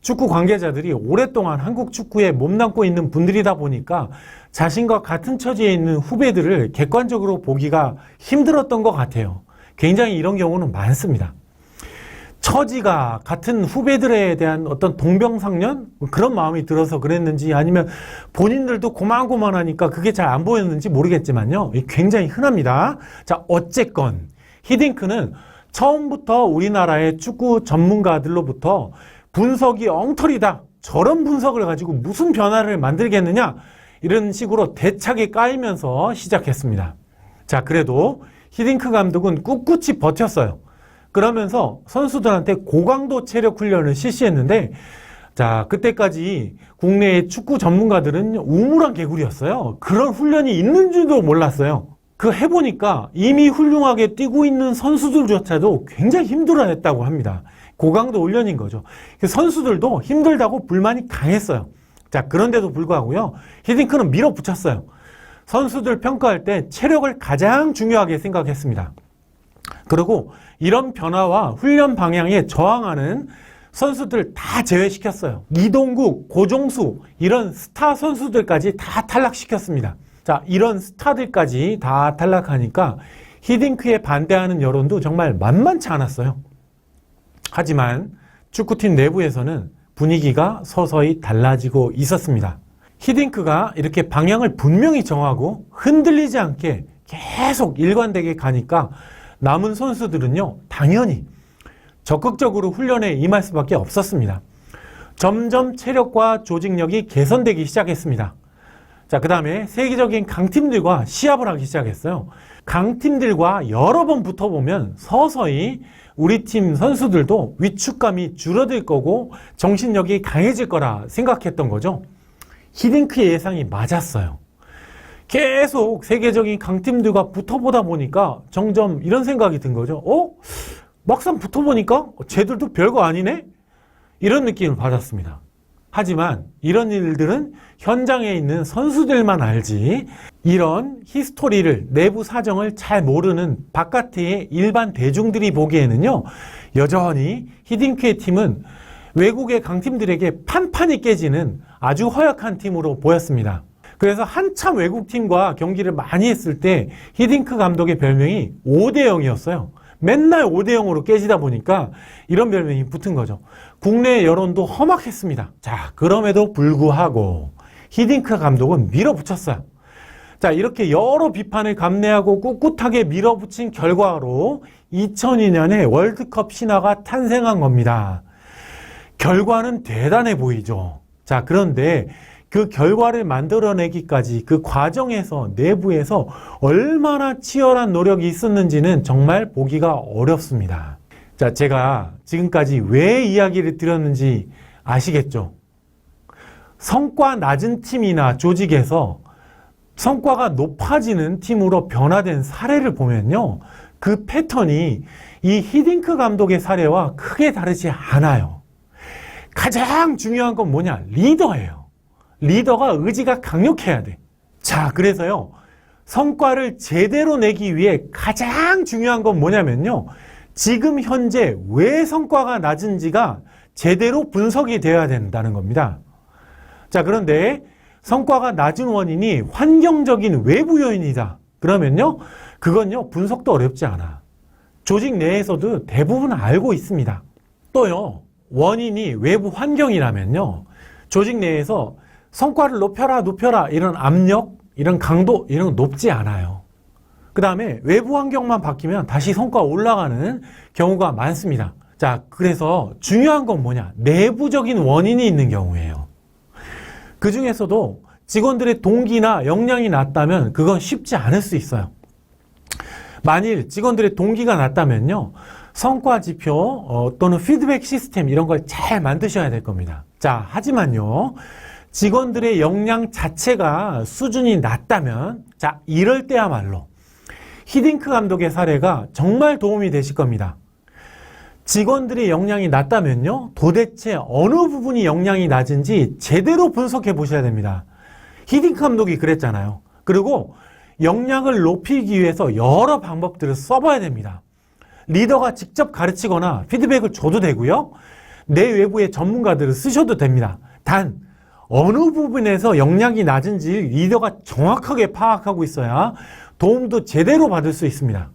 [SPEAKER 1] 축구 관계자들이 오랫동안 한국 축구에 몸담고 있는 분들이다 보니까 자신과 같은 처지에 있는 후배들을 객관적으로 보기가 힘들었던 것 같아요. 굉장히 이런 경우는 많습니다. 처지가 같은 후배들에 대한 어떤 동병상련? 그런 마음이 들어서 그랬는지, 아니면 본인들도 고만고만하니까 그게 잘 안 보였는지 모르겠지만요, 굉장히 흔합니다. 자, 어쨌건 히딩크는 처음부터 우리나라의 축구 전문가들로부터 분석이 엉터리다, 저런 분석을 가지고 무슨 변화를 만들겠느냐, 이런 식으로 대차게 까이면서 시작했습니다. 자, 그래도 히딩크 감독은 꿋꿋이 버텼어요. 그러면서 선수들한테 고강도 체력 훈련을 실시했는데, 자, 그때까지 국내의 축구 전문가들은 우물안 개구리였어요. 그런 훈련이 있는 줄도 몰랐어요. 그 해보니까 이미 훌륭하게 뛰고 있는 선수들조차도 굉장히 힘들어했다고 합니다. 고강도 훈련인 거죠. 선수들도 힘들다고 불만이 강했어요. 자, 그런데도 불구하고요, 히딩크는 밀어붙였어요. 선수들 평가할 때 체력을 가장 중요하게 생각했습니다. 그리고 이런 변화와 훈련 방향에 저항하는 선수들 다 제외시켰어요. 이동국, 고종수, 이런 스타 선수들까지 다 탈락시켰습니다. 자, 이런 스타들까지 다 탈락하니까 히딩크에 반대하는 여론도 정말 만만치 않았어요. 하지만 축구팀 내부에서는 분위기가 서서히 달라지고 있었습니다. 히딩크가 이렇게 방향을 분명히 정하고 흔들리지 않게 계속 일관되게 가니까 남은 선수들은요, 당연히 적극적으로 훈련에 임할 수밖에 없었습니다. 점점 체력과 조직력이 개선되기 시작했습니다. 자, 그 다음에 세계적인 강팀들과 시합을 하기 시작했어요. 강팀들과 여러 번 붙어보면 서서히 우리 팀 선수들도 위축감이 줄어들 거고 정신력이 강해질 거라 생각했던 거죠. 히딩크의 예상이 맞았어요. 계속 세계적인 강팀들과 붙어보다 보니까 점점 이런 생각이 든 거죠. 막상 붙어보니까 쟤들도 별거 아니네? 이런 느낌을 받았습니다. 하지만 이런 일들은 현장에 있는 선수들만 알지, 이런 히스토리를, 내부 사정을 잘 모르는 바깥의 일반 대중들이 보기에는요, 여전히 히딩크의 팀은 외국의 강팀들에게 판판이 깨지는 아주 허약한 팀으로 보였습니다. 그래서 한참 외국팀과 경기를 많이 했을 때 히딩크 감독의 별명이 5대0이었어요. 맨날 5대0으로 깨지다 보니까 이런 별명이 붙은 거죠. 국내 여론도 험악했습니다. 자, 그럼에도 불구하고 히딩크 감독은 밀어붙였어요. 자, 이렇게 여러 비판을 감내하고 꿋꿋하게 밀어붙인 결과로 2002년에 월드컵 신화가 탄생한 겁니다. 결과는 대단해 보이죠. 자, 그런데 그 결과를 만들어내기까지 그 과정에서, 내부에서 얼마나 치열한 노력이 있었는지는 정말 보기가 어렵습니다. 자, 제가 지금까지 왜 이야기를 드렸는지 아시겠죠? 성과 낮은 팀이나 조직에서 성과가 높아지는 팀으로 변화된 사례를 보면요, 그 패턴이 이 히딩크 감독의 사례와 크게 다르지 않아요. 가장 중요한 건 뭐냐? 리더예요. 리더가 의지가 강력해야 돼. 자, 그래서요, 성과를 제대로 내기 위해 가장 중요한 건 뭐냐면요. 지금 현재 왜 성과가 낮은지가 제대로 분석이 되어야 된다는 겁니다. 자, 그런데 성과가 낮은 원인이 환경적인 외부 요인이다. 그러면요, 그건요, 분석도 어렵지 않아. 조직 내에서도 대부분 알고 있습니다. 또요, 원인이 외부 환경이라면요, 조직 내에서 성과를 높여라 이런 압력, 이런 강도 이런 거 높지 않아요. 그 다음에 외부 환경만 바뀌면 다시 성과가 올라가는 경우가 많습니다. 자, 그래서 중요한 건 뭐냐? 내부적인 원인이 있는 경우예요. 그 중에서도 직원들의 동기나 역량이 낮다면 그건 쉽지 않을 수 있어요. 만일 직원들의 동기가 낮다면요, 성과 지표 또는 피드백 시스템 이런 걸 잘 만드셔야 될 겁니다. 자, 하지만요, 직원들의 역량 자체가 수준이 낮다면, 자, 이럴 때야말로 히딩크 감독의 사례가 정말 도움이 되실 겁니다. 직원들의 역량이 낮다면요, 도대체 어느 부분이 역량이 낮은지 제대로 분석해 보셔야 됩니다. 히딩크 감독이 그랬잖아요. 그리고 역량을 높이기 위해서 여러 방법들을 써봐야 됩니다. 리더가 직접 가르치거나 피드백을 줘도 되고요, 내 외부의 전문가들을 쓰셔도 됩니다. 단 어느 부분에서 역량이 낮은지 리더가 정확하게 파악하고 있어야 도움도 제대로 받을 수 있습니다.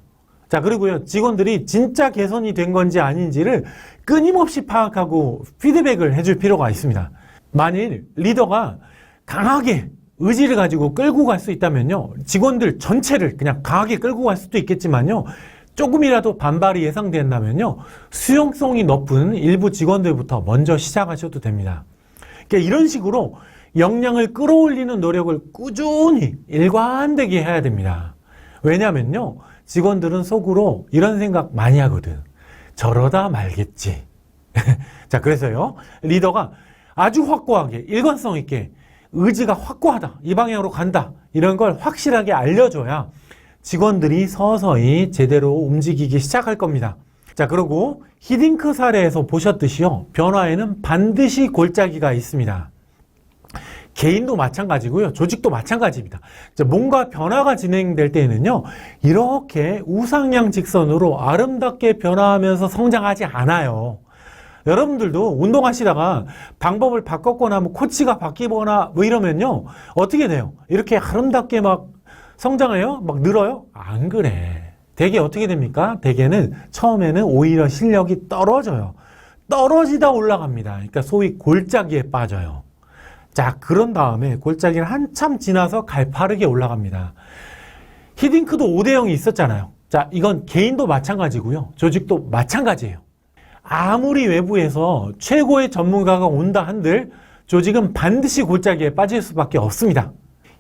[SPEAKER 1] 자, 그리고요, 직원들이 진짜 개선이 된 건지 아닌지를 끊임없이 파악하고 피드백을 해줄 필요가 있습니다. 만일 리더가 강하게 의지를 가지고 끌고 갈 수 있다면요, 직원들 전체를 그냥 강하게 끌고 갈 수도 있겠지만요, 조금이라도 반발이 예상된다면요, 수용성이 높은 일부 직원들부터 먼저 시작하셔도 됩니다. 그러니까 이런 식으로 역량을 끌어올리는 노력을 꾸준히 일관되게 해야 됩니다. 왜냐면요, 직원들은 속으로 이런 생각 많이 하거든. 저러다 말겠지. 자, 그래서요, 리더가 아주 확고하게, 일관성 있게 의지가 확고하다, 이 방향으로 간다, 이런 걸 확실하게 알려줘야 직원들이 서서히 제대로 움직이기 시작할 겁니다. 자, 그리고 히딩크 사례에서 보셨듯이요, 변화에는 반드시 골짜기가 있습니다. 개인도 마찬가지고요, 조직도 마찬가지입니다. 뭔가 변화가 진행될 때에는요, 이렇게 우상향 직선으로 아름답게 변화하면서 성장하지 않아요. 여러분들도 운동하시다가 방법을 바꿨거나 뭐 코치가 바뀌거나 뭐 이러면요, 어떻게 돼요? 이렇게 아름답게 막 성장해요? 막 늘어요? 안 그래. 대개 어떻게 됩니까? 대개는 처음에는 오히려 실력이 떨어져요. 떨어지다 올라갑니다. 그러니까 소위 골짜기에 빠져요. 자, 그런 다음에 골짜기를 한참 지나서 가파르게 올라갑니다. 히딩크도 5대0이 있었잖아요. 자, 이건 개인도 마찬가지고요, 조직도 마찬가지예요. 아무리 외부에서 최고의 전문가가 온다 한들 조직은 반드시 골짜기에 빠질 수밖에 없습니다.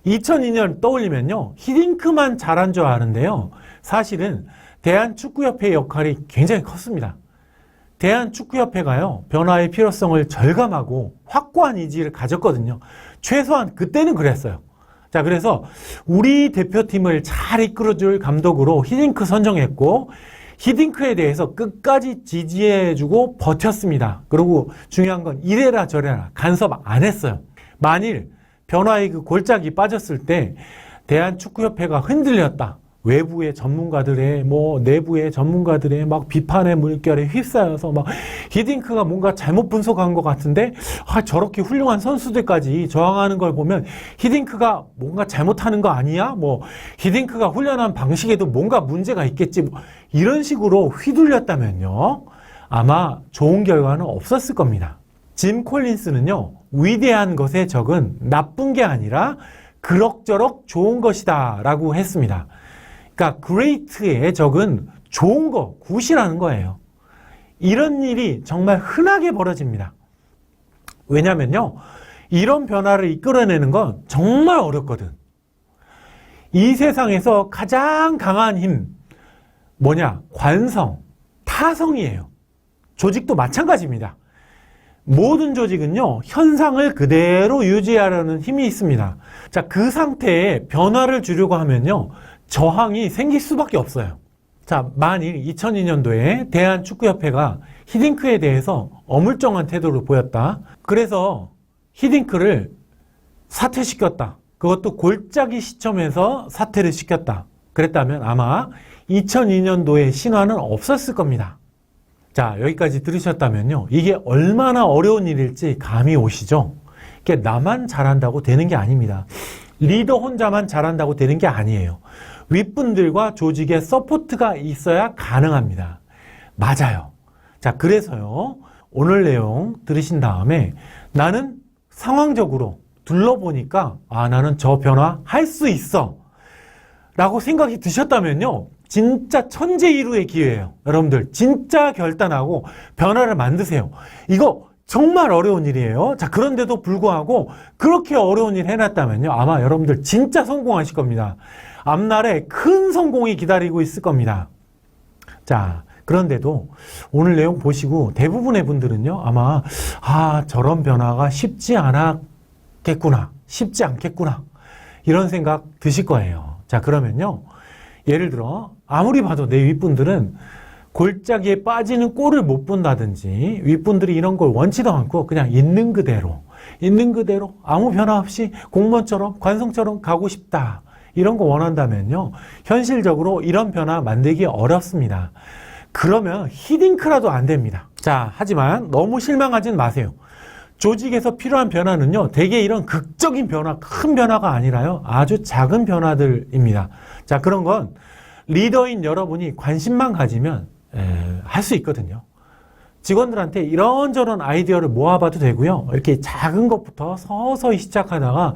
[SPEAKER 1] 2002년 떠올리면요, 히딩크만 잘한 줄 아는데요, 사실은 대한축구협회의 역할이 굉장히 컸습니다. 대한축구협회가요, 변화의 필요성을 절감하고 확고한 의지를 가졌거든요. 최소한 그때는 그랬어요. 자, 그래서 우리 대표팀을 잘 이끌어줄 감독으로 히딩크 선정했고, 히딩크에 대해서 끝까지 지지해주고 버텼습니다. 그리고 중요한 건 이래라 저래라 간섭 안 했어요. 만일 변화의 그 골짜기 빠졌을 때 대한축구협회가 흔들렸다, 외부의 전문가들의 내부의 전문가들의 막 비판의 물결에 휩싸여서 막 히딩크가 뭔가 잘못 분석한 것 같은데, 저렇게 훌륭한 선수들까지 저항하는 걸 보면 히딩크가 뭔가 잘못하는 거 아니야? 히딩크가 훈련한 방식에도 뭔가 문제가 있겠지, 이런 식으로 휘둘렸다면요, 아마 좋은 결과는 없었을 겁니다. 짐 콜린스는요, 위대한 것의 적은 나쁜 게 아니라 그럭저럭 좋은 것이다 라고 했습니다. 그러니까 great의 적은 좋은 거, 굿이라는 거예요. 이런 일이 정말 흔하게 벌어집니다. 왜냐면요, 이런 변화를 이끌어내는 건 정말 어렵거든. 이 세상에서 가장 강한 힘, 뭐냐? 관성, 타성이에요. 조직도 마찬가지입니다. 모든 조직은요, 현상을 그대로 유지하려는 힘이 있습니다. 자, 그 상태에 변화를 주려고 하면요, 저항이 생길 수밖에 없어요. 자, 만일 2002년도에 대한축구협회가 히딩크에 대해서 어물쩡한 태도를 보였다, 그래서 히딩크를 사퇴시켰다, 그것도 골짜기 시점에서 사퇴를 시켰다. 그랬다면 아마 2002년도에 신화는 없었을 겁니다. 자, 여기까지 들으셨다면요. 이게 얼마나 어려운 일일지 감이 오시죠? 이게 나만 잘한다고 되는 게 아닙니다. 리더 혼자만 잘한다고 되는 게 아니에요. 윗분들과 조직의 서포트가 있어야 가능합니다. 맞아요. 자, 그래서요. 오늘 내용 들으신 다음에 나는 상황적으로 둘러보니까 나는 저 변화 할 수 있어 라고 생각이 드셨다면요. 진짜 천재일우의 기회예요. 여러분들 진짜 결단하고 변화를 만드세요. 이거 정말 어려운 일이에요. 자, 그런데도 불구하고 그렇게 어려운 일 해놨다면요. 아마 여러분들 진짜 성공하실 겁니다. 앞날에 큰 성공이 기다리고 있을 겁니다. 자, 그런데도 오늘 내용 보시고 대부분의 분들은요. 아마 저런 변화가 쉽지 않았겠구나. 쉽지 않겠구나. 이런 생각 드실 거예요. 자, 그러면요. 예를 들어 아무리 봐도 내 윗분들은 골짜기에 빠지는 꼴을 못 본다든지 윗분들이 이런 걸 원치도 않고 그냥 있는 그대로 아무 변화 없이 공무원처럼 관성처럼 가고 싶다. 이런 거 원한다면요. 현실적으로 이런 변화 만들기 어렵습니다. 그러면 히딩크라도 안 됩니다. 자, 하지만 너무 실망하진 마세요. 조직에서 필요한 변화는요, 대개 이런 극적인 변화, 큰 변화가 아니라요, 아주 작은 변화들입니다. 자, 그런 건 리더인 여러분이 관심만 가지면 할 수 있거든요. 직원들한테 이런저런 아이디어를 모아봐도 되고요. 이렇게 작은 것부터 서서히 시작하다가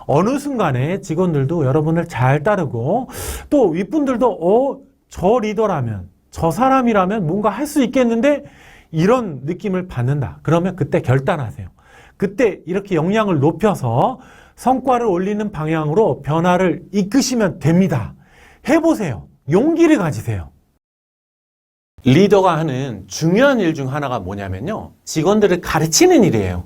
[SPEAKER 1] 어느 순간에 직원들도 여러분을 잘 따르고 또 윗분들도 저 리더라면, 저 사람이라면 뭔가 할 수 있겠는데 이런 느낌을 받는다. 그러면 그때 결단하세요. 그때 이렇게 역량을 높여서 성과를 올리는 방향으로 변화를 이끄시면 됩니다. 해보세요. 용기를 가지세요. 리더가 하는 중요한 일 중 하나가 뭐냐면요. 직원들을 가르치는 일이에요.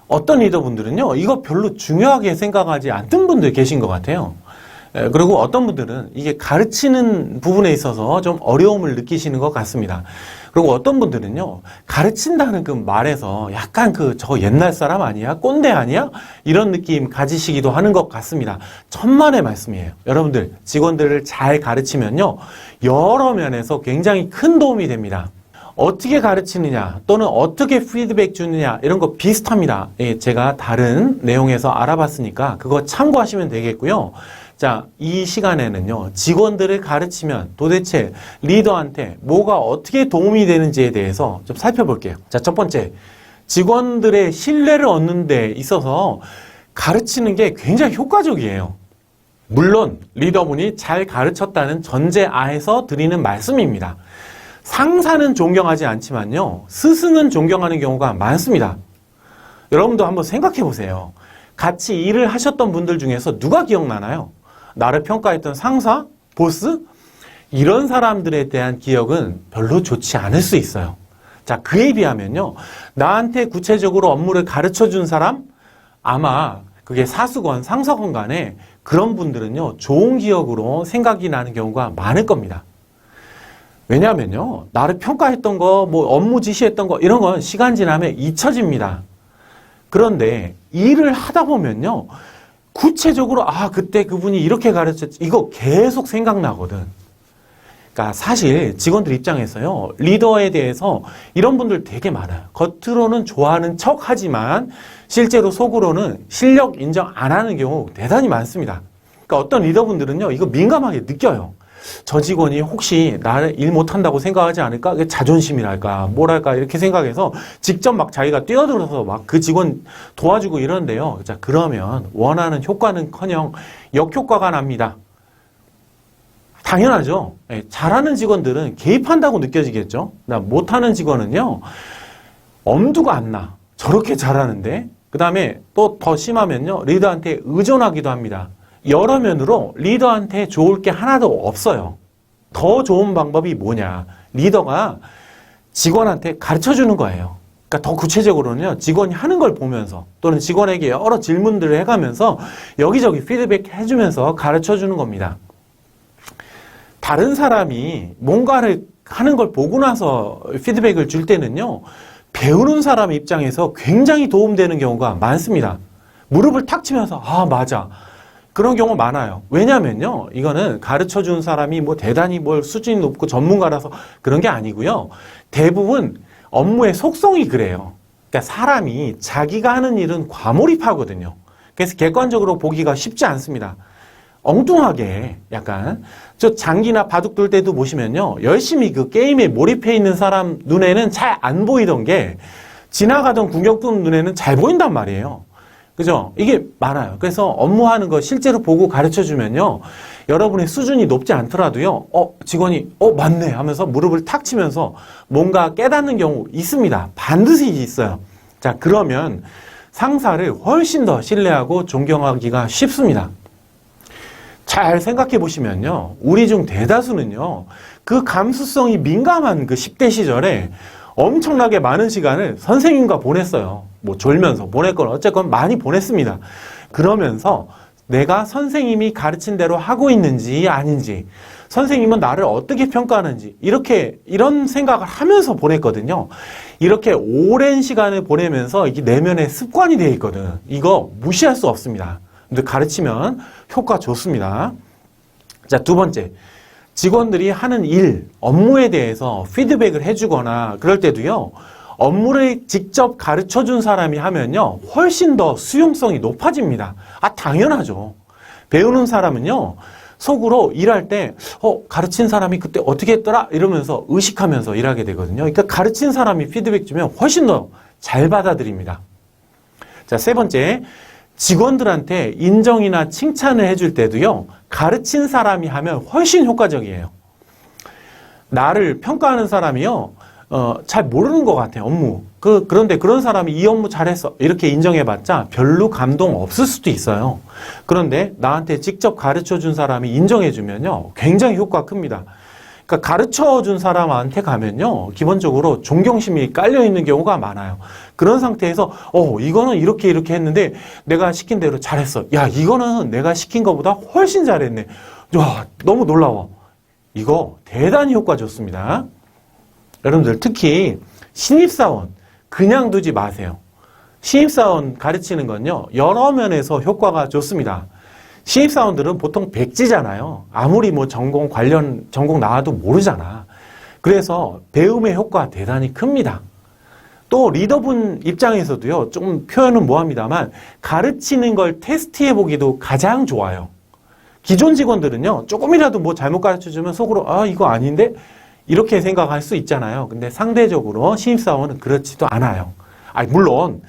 [SPEAKER 1] 어떤 리더분들은요. 이거 별로 중요하게 생각하지 않던 분들 계신 것 같아요. 그리고 어떤 분들은 이게 가르치는 부분에 있어서 좀 어려움을 느끼시는 것 같습니다. 그리고 어떤 분들은요, 가르친다는 그 말에서 약간 저 옛날 사람 아니야? 꼰대 아니야? 이런 느낌 가지시기도 하는 것 같습니다. 천만의 말씀이에요. 여러분들, 직원들을 잘 가르치면요, 여러 면에서 굉장히 큰 도움이 됩니다. 어떻게 가르치느냐, 또는 어떻게 피드백 주느냐, 이런 거 비슷합니다. 제가 다른 내용에서 알아봤으니까 그거 참고하시면 되겠고요. 자, 이 시간에는요, 직원들을 가르치면 도대체 리더한테 뭐가 어떻게 도움이 되는지에 대해서 좀 살펴볼게요. 자, 첫 번째, 직원들의 신뢰를 얻는 데 있어서 가르치는 게 굉장히 효과적이에요. 물론 리더분이 잘 가르쳤다는 전제하에서 드리는 말씀입니다. 상사는 존경하지 않지만요, 스승은 존경하는 경우가 많습니다. 여러분도 한번 생각해 보세요. 같이 일을 하셨던 분들 중에서 누가 기억나나요? 나를 평가했던 상사? 보스? 이런 사람들에 대한 기억은 별로 좋지 않을 수 있어요. 자, 그에 비하면요, 나한테 구체적으로 업무를 가르쳐 준 사람? 아마 그게 사수건, 상사건 간에 그런 분들은요, 좋은 기억으로 생각이 나는 경우가 많을 겁니다. 왜냐하면요, 나를 평가했던 거, 업무 지시했던 거, 이런 건 시간 지나면 잊혀집니다. 그런데 일을 하다 보면요, 구체적으로 그때 그분이 이렇게 가르쳤지, 이거 계속 생각나거든. 그러니까 사실 직원들 입장에서요, 리더에 대해서 이런 분들 되게 많아요. 겉으로는 좋아하는 척 하지만 실제로 속으로는 실력 인정 안 하는 경우 대단히 많습니다. 그러니까 어떤 리더분들은요, 이거 민감하게 느껴요. 저 직원이 혹시 나를 일 못한다고 생각하지 않을까? 그게 자존심이랄까, 뭐랄까, 이렇게 생각해서 직접 막 자기가 뛰어들어서 막 그 직원 도와주고 이러는데요. 자, 그러면 원하는 효과는커녕 역효과가 납니다. 당연하죠. 잘하는 직원들은 개입한다고 느껴지겠죠. 못하는 직원은요, 엄두가 안 나. 저렇게 잘하는데. 그 다음에 또 더 심하면요, 리더한테 의존하기도 합니다. 여러 면으로 리더한테 좋을 게 하나도 없어요. 더 좋은 방법이 뭐냐? 리더가 직원한테 가르쳐주는 거예요. 그러니까 더 구체적으로는요, 직원이 하는 걸 보면서 또는 직원에게 여러 질문들을 해가면서 여기저기 피드백 해주면서 가르쳐주는 겁니다. 다른 사람이 뭔가를 하는 걸 보고 나서 피드백을 줄 때는요, 배우는 사람 입장에서 굉장히 도움되는 경우가 많습니다. 무릎을 탁 치면서 아, 맞아. 그런 경우 많아요. 왜냐면요. 이거는 가르쳐 준 사람이 뭐 대단히 뭘 수준이 높고 전문가라서 그런 게 아니고요. 대부분 업무의 속성이 그래요. 그러니까 사람이 자기가 하는 일은 과몰입하거든요. 그래서 객관적으로 보기가 쉽지 않습니다. 엉뚱하게 약간 저 장기나 바둑 둘 때도 보시면요. 열심히 그 게임에 몰입해 있는 사람 눈에는 잘 안 보이던 게 지나가던 구경꾼 눈에는 잘 보인단 말이에요. 그죠? 이게 많아요. 그래서 업무하는 거 실제로 보고 가르쳐 주면요. 여러분의 수준이 높지 않더라도요. 직원이 맞네 하면서 무릎을 탁 치면서 뭔가 깨닫는 경우 있습니다. 반드시 있어요. 자, 그러면 상사를 훨씬 더 신뢰하고 존경하기가 쉽습니다. 잘 생각해 보시면요. 우리 중 대다수는요. 그 감수성이 민감한 그 10대 시절에 엄청나게 많은 시간을 선생님과 보냈어요. 뭐 졸면서 보냈건 어쨌건 많이 보냈습니다. 그러면서 내가 선생님이 가르친 대로 하고 있는지 아닌지, 선생님은 나를 어떻게 평가하는지 이런 생각을 하면서 보냈거든요. 이렇게 오랜 시간을 보내면서 이게 내면의 습관이 되어 있거든. 이거 무시할 수 없습니다. 근데 가르치면 효과 좋습니다. 자, 두 번째. 직원들이 하는 일, 업무에 대해서 피드백을 해주거나 그럴 때도요. 업무를 직접 가르쳐준 사람이 하면요. 훨씬 더 수용성이 높아집니다. 당연하죠. 배우는 사람은요. 속으로 일할 때 가르친 사람이 그때 어떻게 했더라? 이러면서 의식하면서 일하게 되거든요. 그러니까 가르친 사람이 피드백 주면 훨씬 더 잘 받아들입니다. 자, 세 번째. 직원들한테 인정이나 칭찬을 해줄 때도요. 가르친 사람이 하면 훨씬 효과적이에요. 나를 평가하는 사람이요. 잘 모르는 것 같아요. 업무. 그런데 그런 사람이 이 업무 잘했어. 이렇게 인정해봤자 별로 감동 없을 수도 있어요. 그런데 나한테 직접 가르쳐준 사람이 인정해주면요. 굉장히 효과가 큽니다. 그러니까 가르쳐준 사람한테 가면요. 기본적으로 존경심이 깔려있는 경우가 많아요. 그런 상태에서 이거는 이렇게 했는데 내가 시킨 대로 잘했어. 야, 이거는 내가 시킨 것보다 훨씬 잘했네. 와, 너무 놀라워. 이거 대단히 효과 좋습니다. 여러분들 특히 신입사원 그냥 두지 마세요. 신입사원 가르치는 건요. 여러 면에서 효과가 좋습니다. 신입사원들은 보통 백지잖아요. 아무리 뭐 전공 나와도 모르잖아. 그래서 배움의 효과가 대단히 큽니다. 또 리더분 입장에서도요. 좀 표현은 뭐합니다만 가르치는 걸 테스트해보기도 가장 좋아요. 기존 직원들은요. 조금이라도 뭐 잘못 가르쳐주면 속으로 이거 아닌데? 이렇게 생각할 수 있잖아요. 근데 상대적으로 신입사원은 그렇지도 않아요. 물론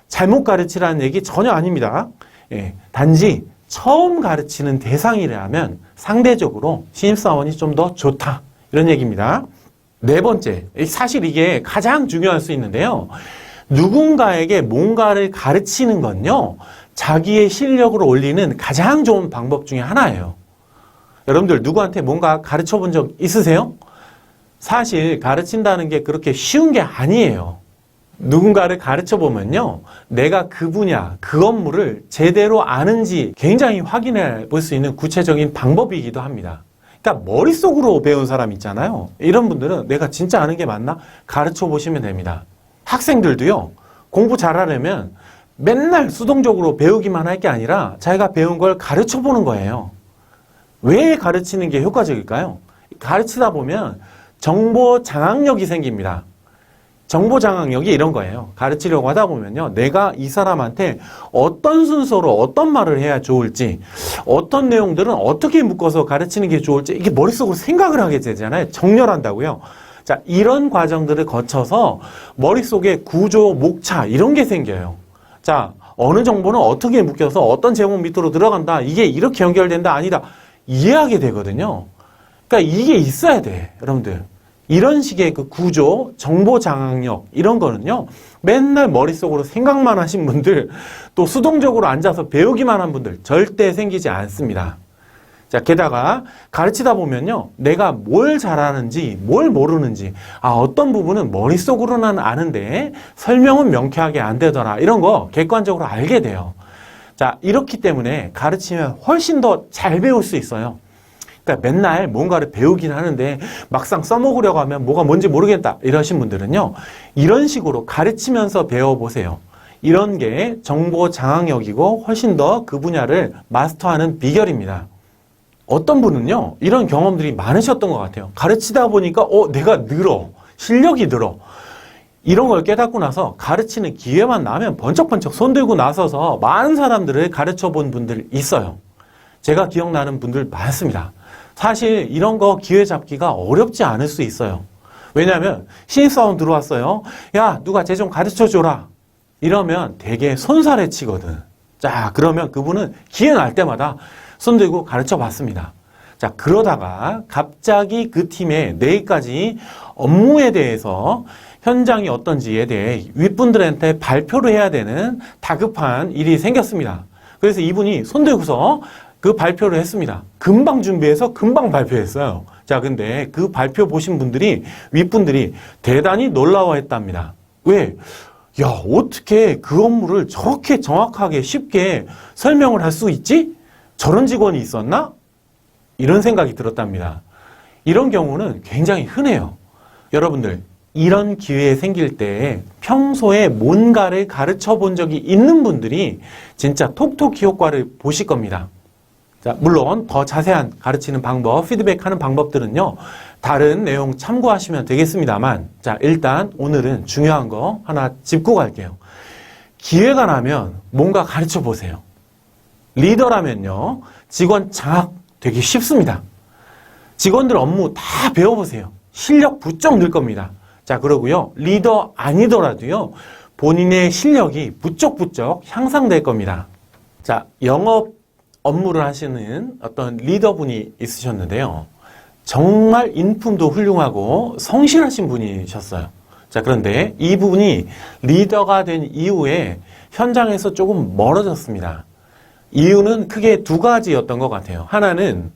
[SPEAKER 1] 잘못 가르치라는 얘기 전혀 아닙니다. 단지 처음 가르치는 대상이라면 상대적으로 신입사원이 좀 더 좋다. 이런 얘기입니다. 네 번째, 사실 이게 가장 중요할 수 있는데요. 누군가에게 뭔가를 가르치는 건요. 자기의 실력을 올리는 가장 좋은 방법 중에 하나예요. 여러분들 누구한테 뭔가 가르쳐 본 적 있으세요? 사실 가르친다는 게 그렇게 쉬운 게 아니에요. 누군가를 가르쳐 보면요. 내가 그 분야, 그 업무를 제대로 아는지 굉장히 확인해 볼 수 있는 구체적인 방법이기도 합니다. 그러니까 머릿속으로 배운 사람 있잖아요. 이런 분들은 내가 진짜 아는 게 맞나? 가르쳐 보시면 됩니다. 학생들도요. 공부 잘하려면 맨날 수동적으로 배우기만 할 게 아니라 자기가 배운 걸 가르쳐 보는 거예요. 왜 가르치는 게 효과적일까요? 가르치다 보면 정보 장악력이 생깁니다. 정보 장악력이 이런 거예요. 가르치려고 하다 보면요. 내가 이 사람한테 어떤 순서로 어떤 말을 해야 좋을지, 어떤 내용들은 어떻게 묶어서 가르치는 게 좋을지 이게 머릿속으로 생각을 하게 되잖아요. 정렬한다고요. 자, 이런 과정들을 거쳐서 머릿속에 구조, 목차 이런 게 생겨요. 자, 어느 정보는 어떻게 묶여서 어떤 제목 밑으로 들어간다. 이게 이렇게 연결된다. 아니다. 이해하게 되거든요. 그러니까 이게 있어야 돼. 여러분들. 이런 식의 그 구조, 정보 장악력 이런 거는요. 맨날 머릿속으로 생각만 하신 분들 또 수동적으로 앉아서 배우기만 한 분들 절대 생기지 않습니다. 자, 게다가 가르치다 보면요. 내가 뭘 잘하는지 뭘 모르는지 어떤 부분은 머릿속으로는 아는데 설명은 명쾌하게 안 되더라. 이런 거 객관적으로 알게 돼요. 자, 이렇기 때문에 가르치면 훨씬 더 잘 배울 수 있어요. 그러니까 맨날 뭔가를 배우긴 하는데 막상 써먹으려고 하면 뭐가 뭔지 모르겠다 이러신 분들은요. 이런 식으로 가르치면서 배워보세요. 이런 게 정보 장악력이고 훨씬 더 그 분야를 마스터하는 비결입니다. 어떤 분은요, 이런 경험들이 많으셨던 것 같아요. 가르치다 보니까, 내가 늘어. 실력이 늘어. 이런 걸 깨닫고 나서 가르치는 기회만 나면 번쩍번쩍 손들고 나서서 많은 사람들을 가르쳐 본 분들 있어요. 제가 기억나는 분들 많습니다. 사실 이런 거 기회 잡기가 어렵지 않을 수 있어요. 왜냐하면 신입사원 들어왔어요. 야, 누가 쟤 좀 가르쳐 줘라. 이러면 되게 손살에 치거든. 자, 그러면 그분은 기회 날 때마다 손들고 가르쳐 봤습니다. 자, 그러다가 갑자기 그 팀에 내일까지 업무에 대해서 현장이 어떤지에 대해 윗분들한테 발표를 해야 되는 다급한 일이 생겼습니다. 그래서 이분이 손들고서 그 발표를 했습니다. 금방 준비해서 금방 발표했어요. 자, 근데 그 발표 보신 분들이, 윗분들이 대단히 놀라워했답니다. 왜? 야, 어떻게 그 업무를 저렇게 정확하게 쉽게 설명을 할 수 있지? 저런 직원이 있었나? 이런 생각이 들었답니다. 이런 경우는 굉장히 흔해요. 여러분들, 이런 기회 생길 때 평소에 뭔가를 가르쳐 본 적이 있는 분들이 진짜 톡톡히 효과를 보실 겁니다. 자, 물론 더 자세한 가르치는 방법, 피드백하는 방법들은요, 다른 내용 참고하시면 되겠습니다만, 자, 일단 오늘은 중요한 거 하나 짚고 갈게요. 기회가 나면 뭔가 가르쳐 보세요. 리더라면요, 직원 장악 되게 쉽습니다. 직원들 업무 다 배워보세요. 실력 부쩍 늘 겁니다. 자, 그러고요, 리더 아니더라도요, 본인의 실력이 부쩍부쩍 향상될 겁니다. 자, 영업 업무를 하시는 어떤 리더분이 있으셨는데요. 정말 인품도 훌륭하고 성실하신 분이셨어요. 자, 그런데 이분이 리더가 된 이후에 현장에서 조금 멀어졌습니다. 이유는 크게 두 가지였던 것 같아요. 하나는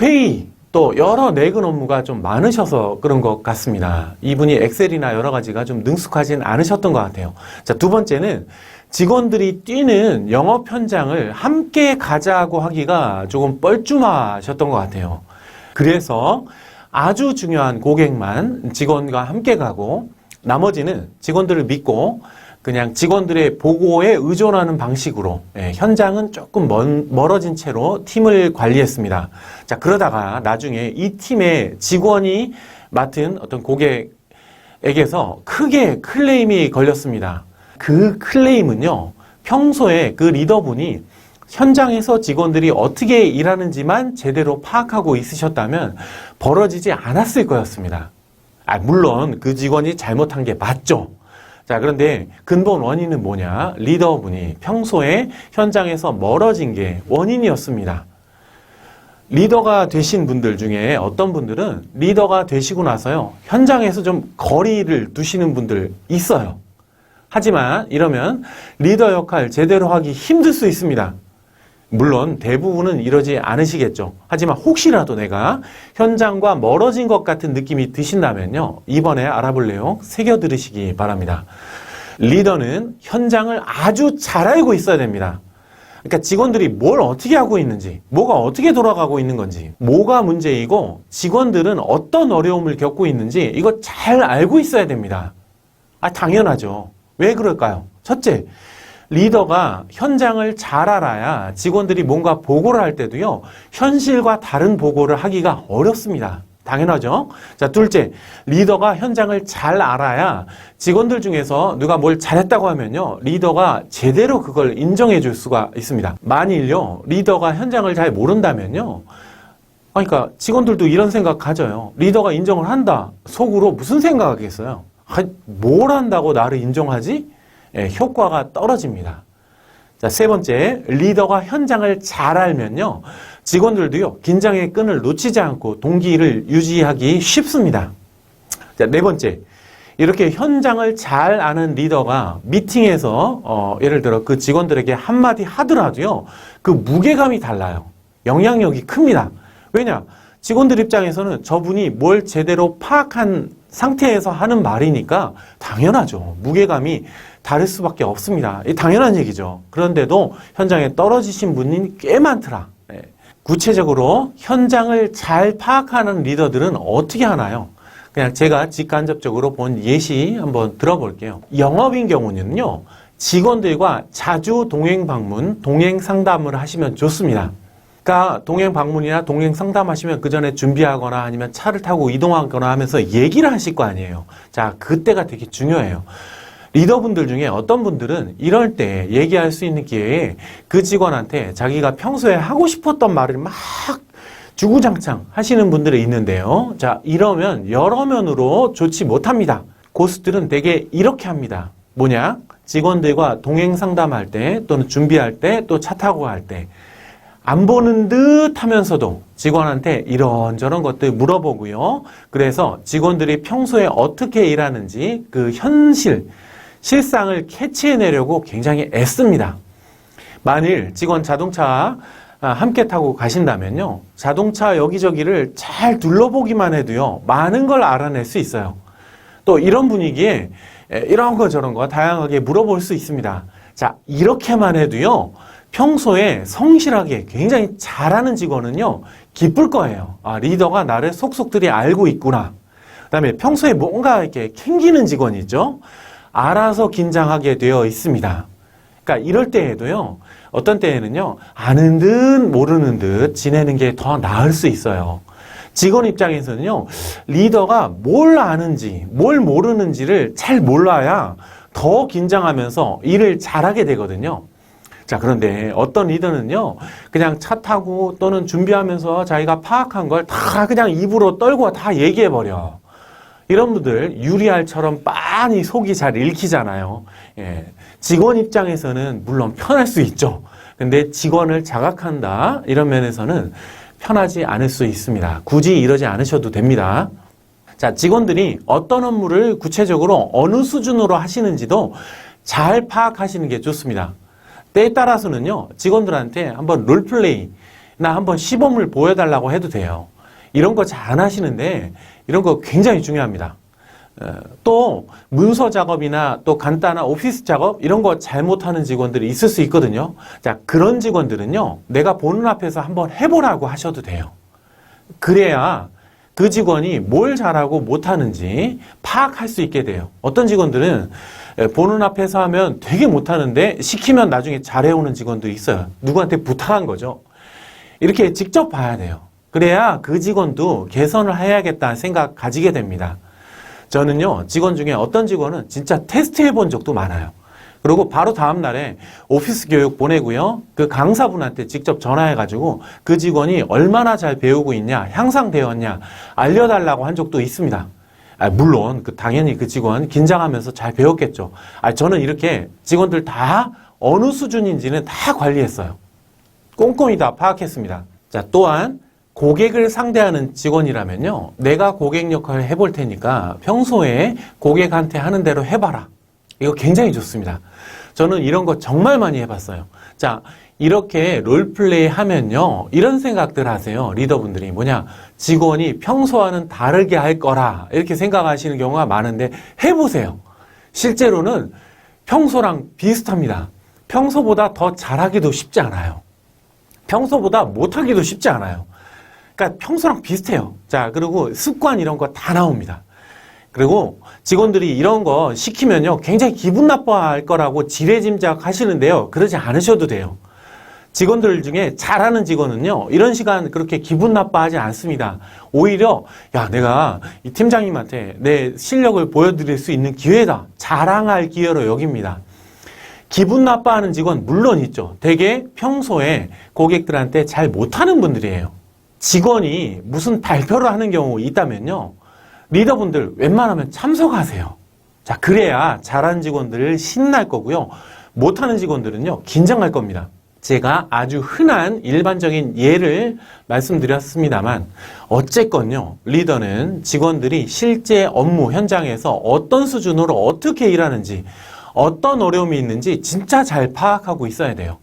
[SPEAKER 1] 회의, 또 여러 내근 업무가 좀 많으셔서 그런 것 같습니다. 이분이 엑셀이나 여러 가지가 좀 능숙하진 않으셨던 것 같아요. 자, 두 번째는 직원들이 뛰는 영업 현장을 함께 가자고 하기가 조금 뻘쭘하셨던 것 같아요. 그래서 아주 중요한 고객만 직원과 함께 가고 나머지는 직원들을 믿고 그냥 직원들의 보고에 의존하는 방식으로 현장은 조금 멀어진 채로 팀을 관리했습니다. 자, 그러다가 나중에 이 팀의 직원이 맡은 어떤 고객에게서 크게 클레임이 걸렸습니다. 그 클레임은요, 평소에 그 리더분이 현장에서 직원들이 어떻게 일하는지만 제대로 파악하고 있으셨다면 벌어지지 않았을 거였습니다. 물론 그 직원이 잘못한 게 맞죠. 자, 그런데 근본 원인은 뭐냐? 리더분이 평소에 현장에서 멀어진 게 원인이었습니다. 리더가 되신 분들 중에 어떤 분들은 리더가 되시고 나서요, 현장에서 좀 거리를 두시는 분들 있어요. 하지만 이러면 리더 역할 제대로 하기 힘들 수 있습니다. 물론 대부분은 이러지 않으시겠죠. 하지만 혹시라도 내가 현장과 멀어진 것 같은 느낌이 드신다면요, 이번에 알아볼 내용 새겨 들으시기 바랍니다. 리더는 현장을 아주 잘 알고 있어야 됩니다. 그러니까 직원들이 뭘 어떻게 하고 있는지, 뭐가 어떻게 돌아가고 있는 건지, 뭐가 문제이고 직원들은 어떤 어려움을 겪고 있는지 이거 잘 알고 있어야 됩니다. 당연하죠. 왜 그럴까요? 첫째, 리더가 현장을 잘 알아야 직원들이 뭔가 보고를 할 때도요, 현실과 다른 보고를 하기가 어렵습니다. 당연하죠? 자, 둘째, 리더가 현장을 잘 알아야 직원들 중에서 누가 뭘 잘했다고 하면요, 리더가 제대로 그걸 인정해 줄 수가 있습니다. 만일요, 리더가 현장을 잘 모른다면요, 그러니까 직원들도 이런 생각 가져요. 리더가 인정을 한다. 속으로 무슨 생각하겠어요? 뭘 한다고 나를 인정하지? 효과가 떨어집니다. 자, 세 번째, 리더가 현장을 잘 알면요, 직원들도요, 긴장의 끈을 놓치지 않고 동기를 유지하기 쉽습니다. 자, 네 번째, 이렇게 현장을 잘 아는 리더가 미팅에서 예를 들어 그 직원들에게 한마디 하더라도요, 그 무게감이 달라요. 영향력이 큽니다. 왜냐? 직원들 입장에서는 저분이 뭘 제대로 파악한 상태에서 하는 말이니까 당연하죠. 무게감이 다를 수밖에 없습니다. 당연한 얘기죠. 그런데도 현장에 떨어지신 분이 꽤 많더라. 구체적으로 현장을 잘 파악하는 리더들은 어떻게 하나요? 그냥 제가 직간접적으로 본 예시 한번 들어볼게요. 영업인 경우는요, 직원들과 자주 동행 방문, 동행 상담을 하시면 좋습니다. 그러니까 동행 방문이나 동행 상담하시면 그 전에 준비하거나 아니면 차를 타고 이동하거나 하면서 얘기를 하실 거 아니에요. 자, 그때가 되게 중요해요. 리더분들 중에 어떤 분들은 이럴 때 얘기할 수 있는 기회에 그 직원한테 자기가 평소에 하고 싶었던 말을 막 주구장창 하시는 분들이 있는데요. 자, 이러면 여러 면으로 좋지 못합니다. 고수들은 대개 이렇게 합니다. 뭐냐? 직원들과 동행 상담할 때 또는 준비할 때 또 차 타고 갈 때 안 보는 듯 하면서도 직원한테 이런저런 것들 물어보고요. 그래서 직원들이 평소에 어떻게 일하는지 그 실상을 캐치해내려고 굉장히 애씁니다. 만일 직원 자동차 함께 타고 가신다면요. 자동차 여기저기를 잘 둘러보기만 해도요. 많은 걸 알아낼 수 있어요. 또 이런 분위기에 이런 거 저런 거 다양하게 물어볼 수 있습니다. 자, 이렇게만 해도요. 평소에 성실하게 굉장히 잘하는 직원은요. 기쁠 거예요. 아, 리더가 나를 속속들이 알고 있구나. 그다음에 평소에 뭔가 이렇게 캥기는 직원이 있죠. 알아서 긴장하게 되어 있습니다. 그러니까 이럴 때에도요. 어떤 때에는요. 아는 듯 모르는 듯 지내는 게 더 나을 수 있어요. 직원 입장에서는요. 리더가 뭘 아는지 뭘 모르는지를 잘 몰라야 더 긴장하면서 일을 잘하게 되거든요. 자, 그런데 어떤 리더는요. 그냥 차 타고 또는 준비하면서 자기가 파악한 걸 다 그냥 입으로 떨고 다 얘기해버려. 이런 분들 유리알처럼 빤히 속이 잘 읽히잖아요. 예. 직원 입장에서는 물론 편할 수 있죠. 근데 직원을 자각한다 이런 면에서는 편하지 않을 수 있습니다. 굳이 이러지 않으셔도 됩니다. 자, 직원들이 어떤 업무를 구체적으로 어느 수준으로 하시는지도 잘 파악하시는 게 좋습니다. 때에 따라서는요. 직원들한테 한번 롤플레이나 한번 시범을 보여달라고 해도 돼요. 이런 거 잘 안 하시는데 이런 거 굉장히 중요합니다. 또 문서 작업이나 또 간단한 오피스 작업 이런 거 잘못하는 직원들이 있을 수 있거든요. 자, 그런 직원들은요. 내가 보는 앞에서 한번 해보라고 하셔도 돼요. 그래야 그 직원이 뭘 잘하고 못하는지 파악할 수 있게 돼요. 어떤 직원들은 보는 앞에서 하면 되게 못하는데 시키면 나중에 잘해오는 직원들이 있어요. 누구한테 부탁한 거죠. 이렇게 직접 봐야 돼요. 그래야 그 직원도 개선을 해야겠다는 생각 가지게 됩니다. 저는요, 직원 중에 어떤 직원은 진짜 테스트 해본 적도 많아요. 그리고 바로 다음날에 오피스 교육 보내고요. 그 강사분한테 직접 전화해가지고 그 직원이 얼마나 잘 배우고 있냐, 향상되었냐 알려달라고 한 적도 있습니다. 물론 당연히 그 직원 긴장하면서 잘 배웠겠죠. 저는 이렇게 직원들 다 어느 수준인지는 다 관리했어요. 꼼꼼히 다 파악했습니다. 자, 또한 고객을 상대하는 직원이라면요. 내가 고객 역할을 해볼 테니까 평소에 고객한테 하는 대로 해봐라. 이거 굉장히 좋습니다. 저는 이런 거 정말 많이 해봤어요. 자, 이렇게 롤플레이 하면요. 이런 생각들 하세요. 리더분들이 뭐냐. 직원이 평소와는 다르게 할 거라. 이렇게 생각하시는 경우가 많은데 해보세요. 실제로는 평소랑 비슷합니다. 평소보다 더 잘하기도 쉽지 않아요. 평소보다 못하기도 쉽지 않아요. 그러니까 평소랑 비슷해요. 자, 그리고 습관 이런 거 다 나옵니다. 그리고 직원들이 이런 거 시키면요. 굉장히 기분 나빠할 거라고 지레짐작 하시는데요. 그러지 않으셔도 돼요. 직원들 중에 잘하는 직원은요. 이런 시간 그렇게 기분 나빠하지 않습니다. 오히려 야, 내가 이 팀장님한테 내 실력을 보여드릴 수 있는 기회다. 자랑할 기회로 여깁니다. 기분 나빠하는 직원 물론 있죠. 되게 평소에 고객들한테 잘 못하는 분들이에요. 직원이 무슨 발표를 하는 경우 있다면요. 리더분들 웬만하면 참석하세요. 자, 그래야 잘하는 직원들 신날 거고요. 못하는 직원들은요. 긴장할 겁니다. 제가 아주 흔한 일반적인 예를 말씀드렸습니다만 어쨌건요. 리더는 직원들이 실제 업무 현장에서 어떤 수준으로 어떻게 일하는지 어떤 어려움이 있는지 진짜 잘 파악하고 있어야 돼요.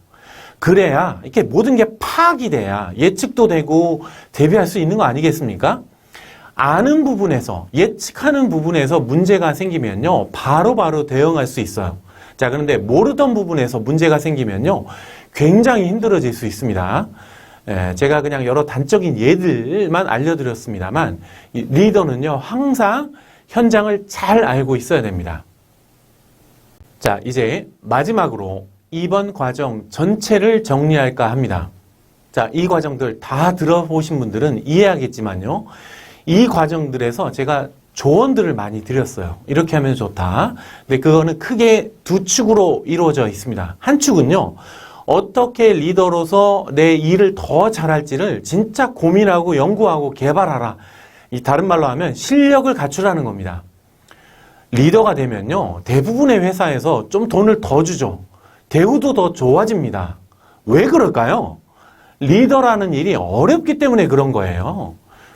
[SPEAKER 1] 그래야 이렇게 모든 게 파악이 돼야 예측도 되고 대비할 수 있는 거 아니겠습니까? 아는 부분에서 예측하는 부분에서 문제가 생기면요. 바로바로 대응할 수 있어요. 자, 그런데 모르던 부분에서 문제가 생기면요. 굉장히 힘들어질 수 있습니다. 제가 그냥 여러 단적인 예들만 알려드렸습니다만 리더는요. 항상 현장을 잘 알고 있어야 됩니다. 자, 이제 마지막으로 이번 과정 전체를 정리할까 합니다. 자, 이 과정들 다 들어보신 분들은 이해하겠지만요. 이 과정들에서 제가 조언들을 많이 드렸어요. 이렇게 하면 좋다. 근데 그거는 크게 두 축으로 이루어져 있습니다. 한 축은요, 어떻게 리더로서 내 일을 더 잘할지를 진짜 고민하고 연구하고 개발하라. 이 다른 말로 하면 실력을 갖추라는 겁니다. 리더가 되면요, 대부분의 회사에서 좀 돈을 더 주죠. 대우도 더 좋아집니다. 왜 그럴까요? 리더라는 일이 어렵기 때문에 그런 거예요.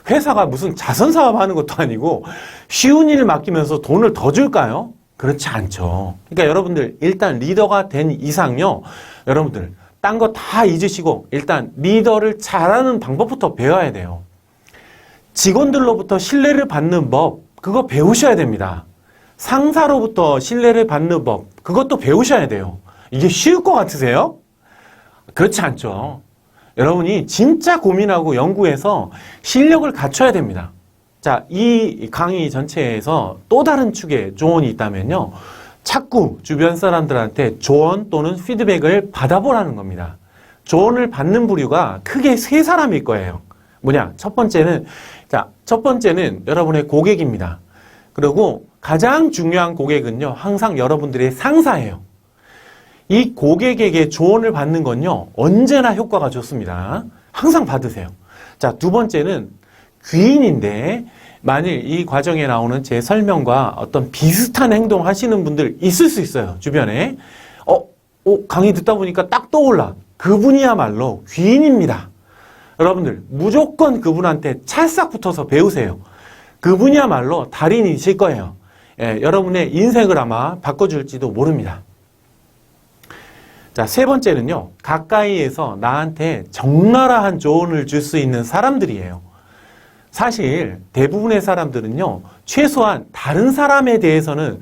[SPEAKER 1] 회사가 무슨 자선사업 하는 것도 아니고 쉬운 일 맡기면서 돈을 더 줄까요? 그렇지 않죠. 그러니까 여러분들 일단 리더가 된 이상요, 여러분들 딴 거 다 잊으시고 일단 리더를 잘하는 방법부터 배워야 돼요. 직원들로부터 신뢰를 받는 법, 그거 배우셔야 됩니다. 상사로부터 신뢰를 받는 법, 그것도 배우셔야 돼요. 이게 쉬울 것 같으세요? 그렇지 않죠. 여러분이 진짜 고민하고 연구해서 실력을 갖춰야 됩니다. 자, 이 강의 전체에서 또 다른 축의 조언이 있다면요, 자꾸 주변 사람들한테 조언 또는 피드백을 받아보라는 겁니다. 조언을 받는 부류가 크게 세 사람일 거예요. 뭐냐? 첫 번째는 여러분의 고객입니다. 그리고 가장 중요한 고객은요, 항상 여러분들의 상사예요. 이 고객에게 조언을 받는 건요, 언제나 효과가 좋습니다. 항상 받으세요. 자, 두 번째는 귀인인데, 만일 이 과정에 나오는 제 설명과 어떤 비슷한 행동 하시는 분들 있을 수 있어요, 주변에. 강의 듣다 보니까 딱 떠올라. 그분이야말로 귀인입니다. 여러분들, 무조건 그분한테 찰싹 붙어서 배우세요. 그분이야말로 달인이실 거예요. 예, 여러분의 인생을 아마 바꿔줄지도 모릅니다. 자, 세 번째는요, 가까이에서 나한테 적나라한 조언을 줄 수 있는 사람들이에요. 사실 대부분의 사람들은요, 최소한 다른 사람에 대해서는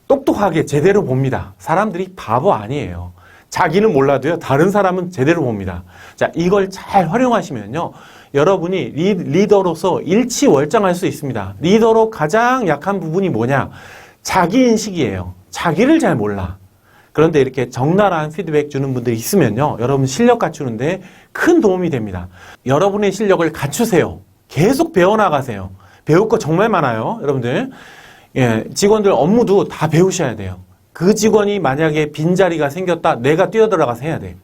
[SPEAKER 1] 똑똑하게 제대로 봅니다. 사람들이 바보 아니에요. 자기는 몰라도요, 다른 사람은 제대로 봅니다. 자, 이걸 잘 활용하시면요, 여러분이 리더로서 일치월장할 수 있습니다. 리더로 가장 약한 부분이 뭐냐? 자기인식이에요. 자기를 잘 몰라. 그런데 이렇게 적나라한 피드백 주는 분들이 있으면요, 여러분 실력 갖추는데 큰 도움이 됩니다. 여러분의 실력을 갖추세요. 계속 배워나가세요. 배울 거 정말 많아요, 여러분들. 예, 직원들 업무도 다 배우셔야 돼요. 그 직원이 만약에 빈자리가 생겼다, 내가 뛰어들어가서 해야 돼.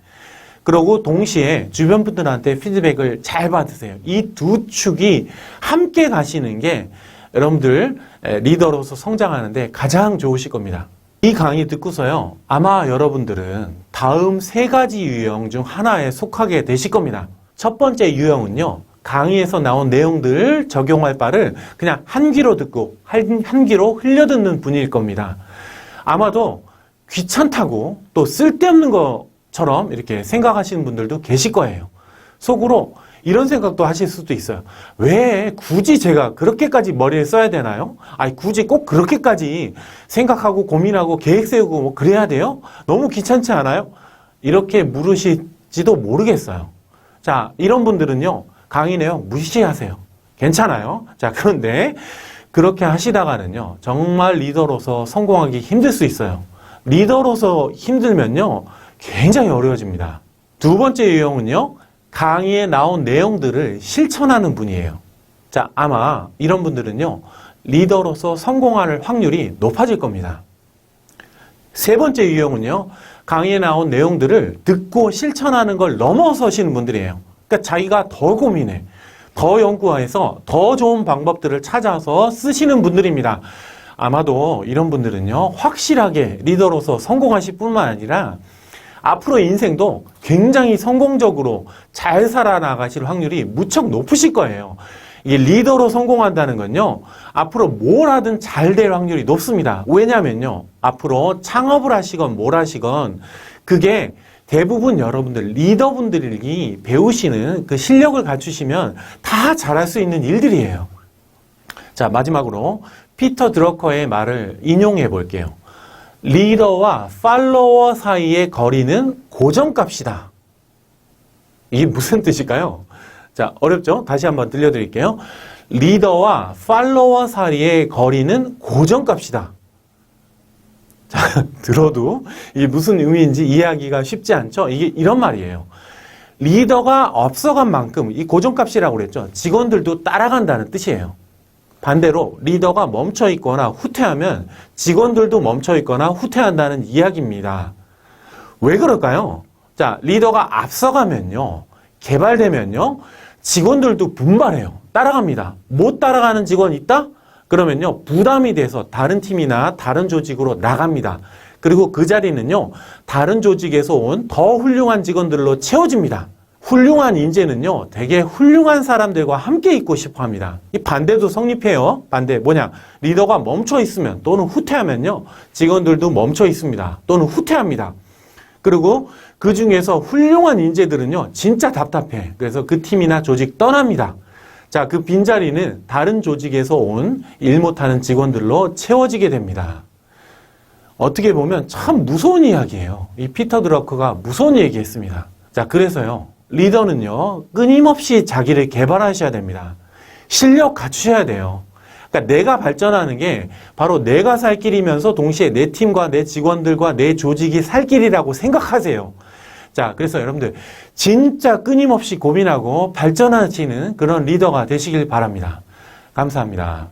[SPEAKER 1] 그리고 동시에 주변 분들한테 피드백을 잘 받으세요. 이 두 축이 함께 가시는 게 여러분들 리더로서 성장하는데 가장 좋으실 겁니다. 이 강의 듣고서요, 아마 여러분들은 다음 세 가지 유형 중 하나에 속하게 되실 겁니다. 첫 번째 유형은요, 강의에서 나온 내용들을 적용할 바를 그냥 한 귀로 듣고 한 귀로 흘려듣는 분일 겁니다. 아마도 귀찮다고 또 쓸데없는 것처럼 이렇게 생각하시는 분들도 계실 거예요. 속으로 이런 생각도 하실 수도 있어요. 왜 굳이 제가 그렇게까지 머리에 써야 되나요? 아니, 굳이 꼭 그렇게까지 생각하고 고민하고 계획 세우고 뭐 그래야 돼요? 너무 귀찮지 않아요? 이렇게 물으실지도 모르겠어요. 자, 이런 분들은요, 강의 내용 무시하세요. 괜찮아요. 자, 그런데 그렇게 하시다가는요, 정말 리더로서 성공하기 힘들 수 있어요. 리더로서 힘들면요, 굉장히 어려워집니다. 두 번째 유형은요, 강의에 나온 내용들을 실천하는 분이에요. 자, 아마 이런 분들은요, 리더로서 성공할 확률이 높아질 겁니다. 세 번째 유형은요, 강의에 나온 내용들을 듣고 실천하는 걸 넘어서시는 분들이에요. 그러니까 자기가 더 고민해, 더 연구해서 더 좋은 방법들을 찾아서 쓰시는 분들입니다. 아마도 이런 분들은요, 확실하게 리더로서 성공하실 뿐만 아니라 앞으로 인생도 굉장히 성공적으로 잘 살아나가실 확률이 무척 높으실 거예요. 이게 리더로 성공한다는 건요, 앞으로 뭘 하든 잘 될 확률이 높습니다. 왜냐면요, 앞으로 창업을 하시건 뭘 하시건 그게 대부분 여러분들 리더분들이 배우시는 그 실력을 갖추시면 다 잘할 수 있는 일들이에요. 자, 마지막으로 피터 드러커의 말을 인용해 볼게요. 리더와 팔로워 사이의 거리는 고정값이다. 이게 무슨 뜻일까요? 자, 어렵죠? 다시 한번 들려드릴게요. 리더와 팔로워 사이의 거리는 고정값이다. 들어도 이게 무슨 의미인지 이해하기가 쉽지 않죠? 이게 이런 말이에요. 리더가 앞서간 만큼, 이 고정값이라고 그랬죠. 직원들도 따라간다는 뜻이에요. 반대로 리더가 멈춰 있거나 후퇴하면 직원들도 멈춰 있거나 후퇴한다는 이야기입니다. 왜 그럴까요? 자, 리더가 앞서가면요, 개발되면요, 직원들도 분발해요. 따라갑니다. 못 따라가는 직원 있다? 그러면요, 부담이 돼서 다른 팀이나 다른 조직으로 나갑니다. 그리고 그 자리는요, 다른 조직에서 온 더 훌륭한 직원들로 채워집니다. 훌륭한 인재는요, 되게 훌륭한 사람들과 함께 있고 싶어 합니다. 이 반대도 성립해요. 반대 뭐냐? 리더가 멈춰 있으면 또는 후퇴하면요, 직원들도 멈춰 있습니다. 또는 후퇴합니다. 그리고 그 중에서 훌륭한 인재들은요, 진짜 답답해. 그래서 그 팀이나 조직 떠납니다. 자, 그 빈자리는 다른 조직에서 온 일 못하는 직원들로 채워지게 됩니다. 어떻게 보면 참 무서운 이야기예요. 이 피터 드러커가 무서운 얘기했습니다. 자, 그래서요, 리더는요, 끊임없이 자기를 개발하셔야 됩니다. 실력 갖추셔야 돼요. 그러니까 내가 발전하는 게 바로 내가 살 길이면서 동시에 내 팀과 내 직원들과 내 조직이 살 길이라고 생각하세요. 자, 그래서 여러분들 진짜 끊임없이 고민하고 발전하시는 그런 리더가 되시길 바랍니다. 감사합니다.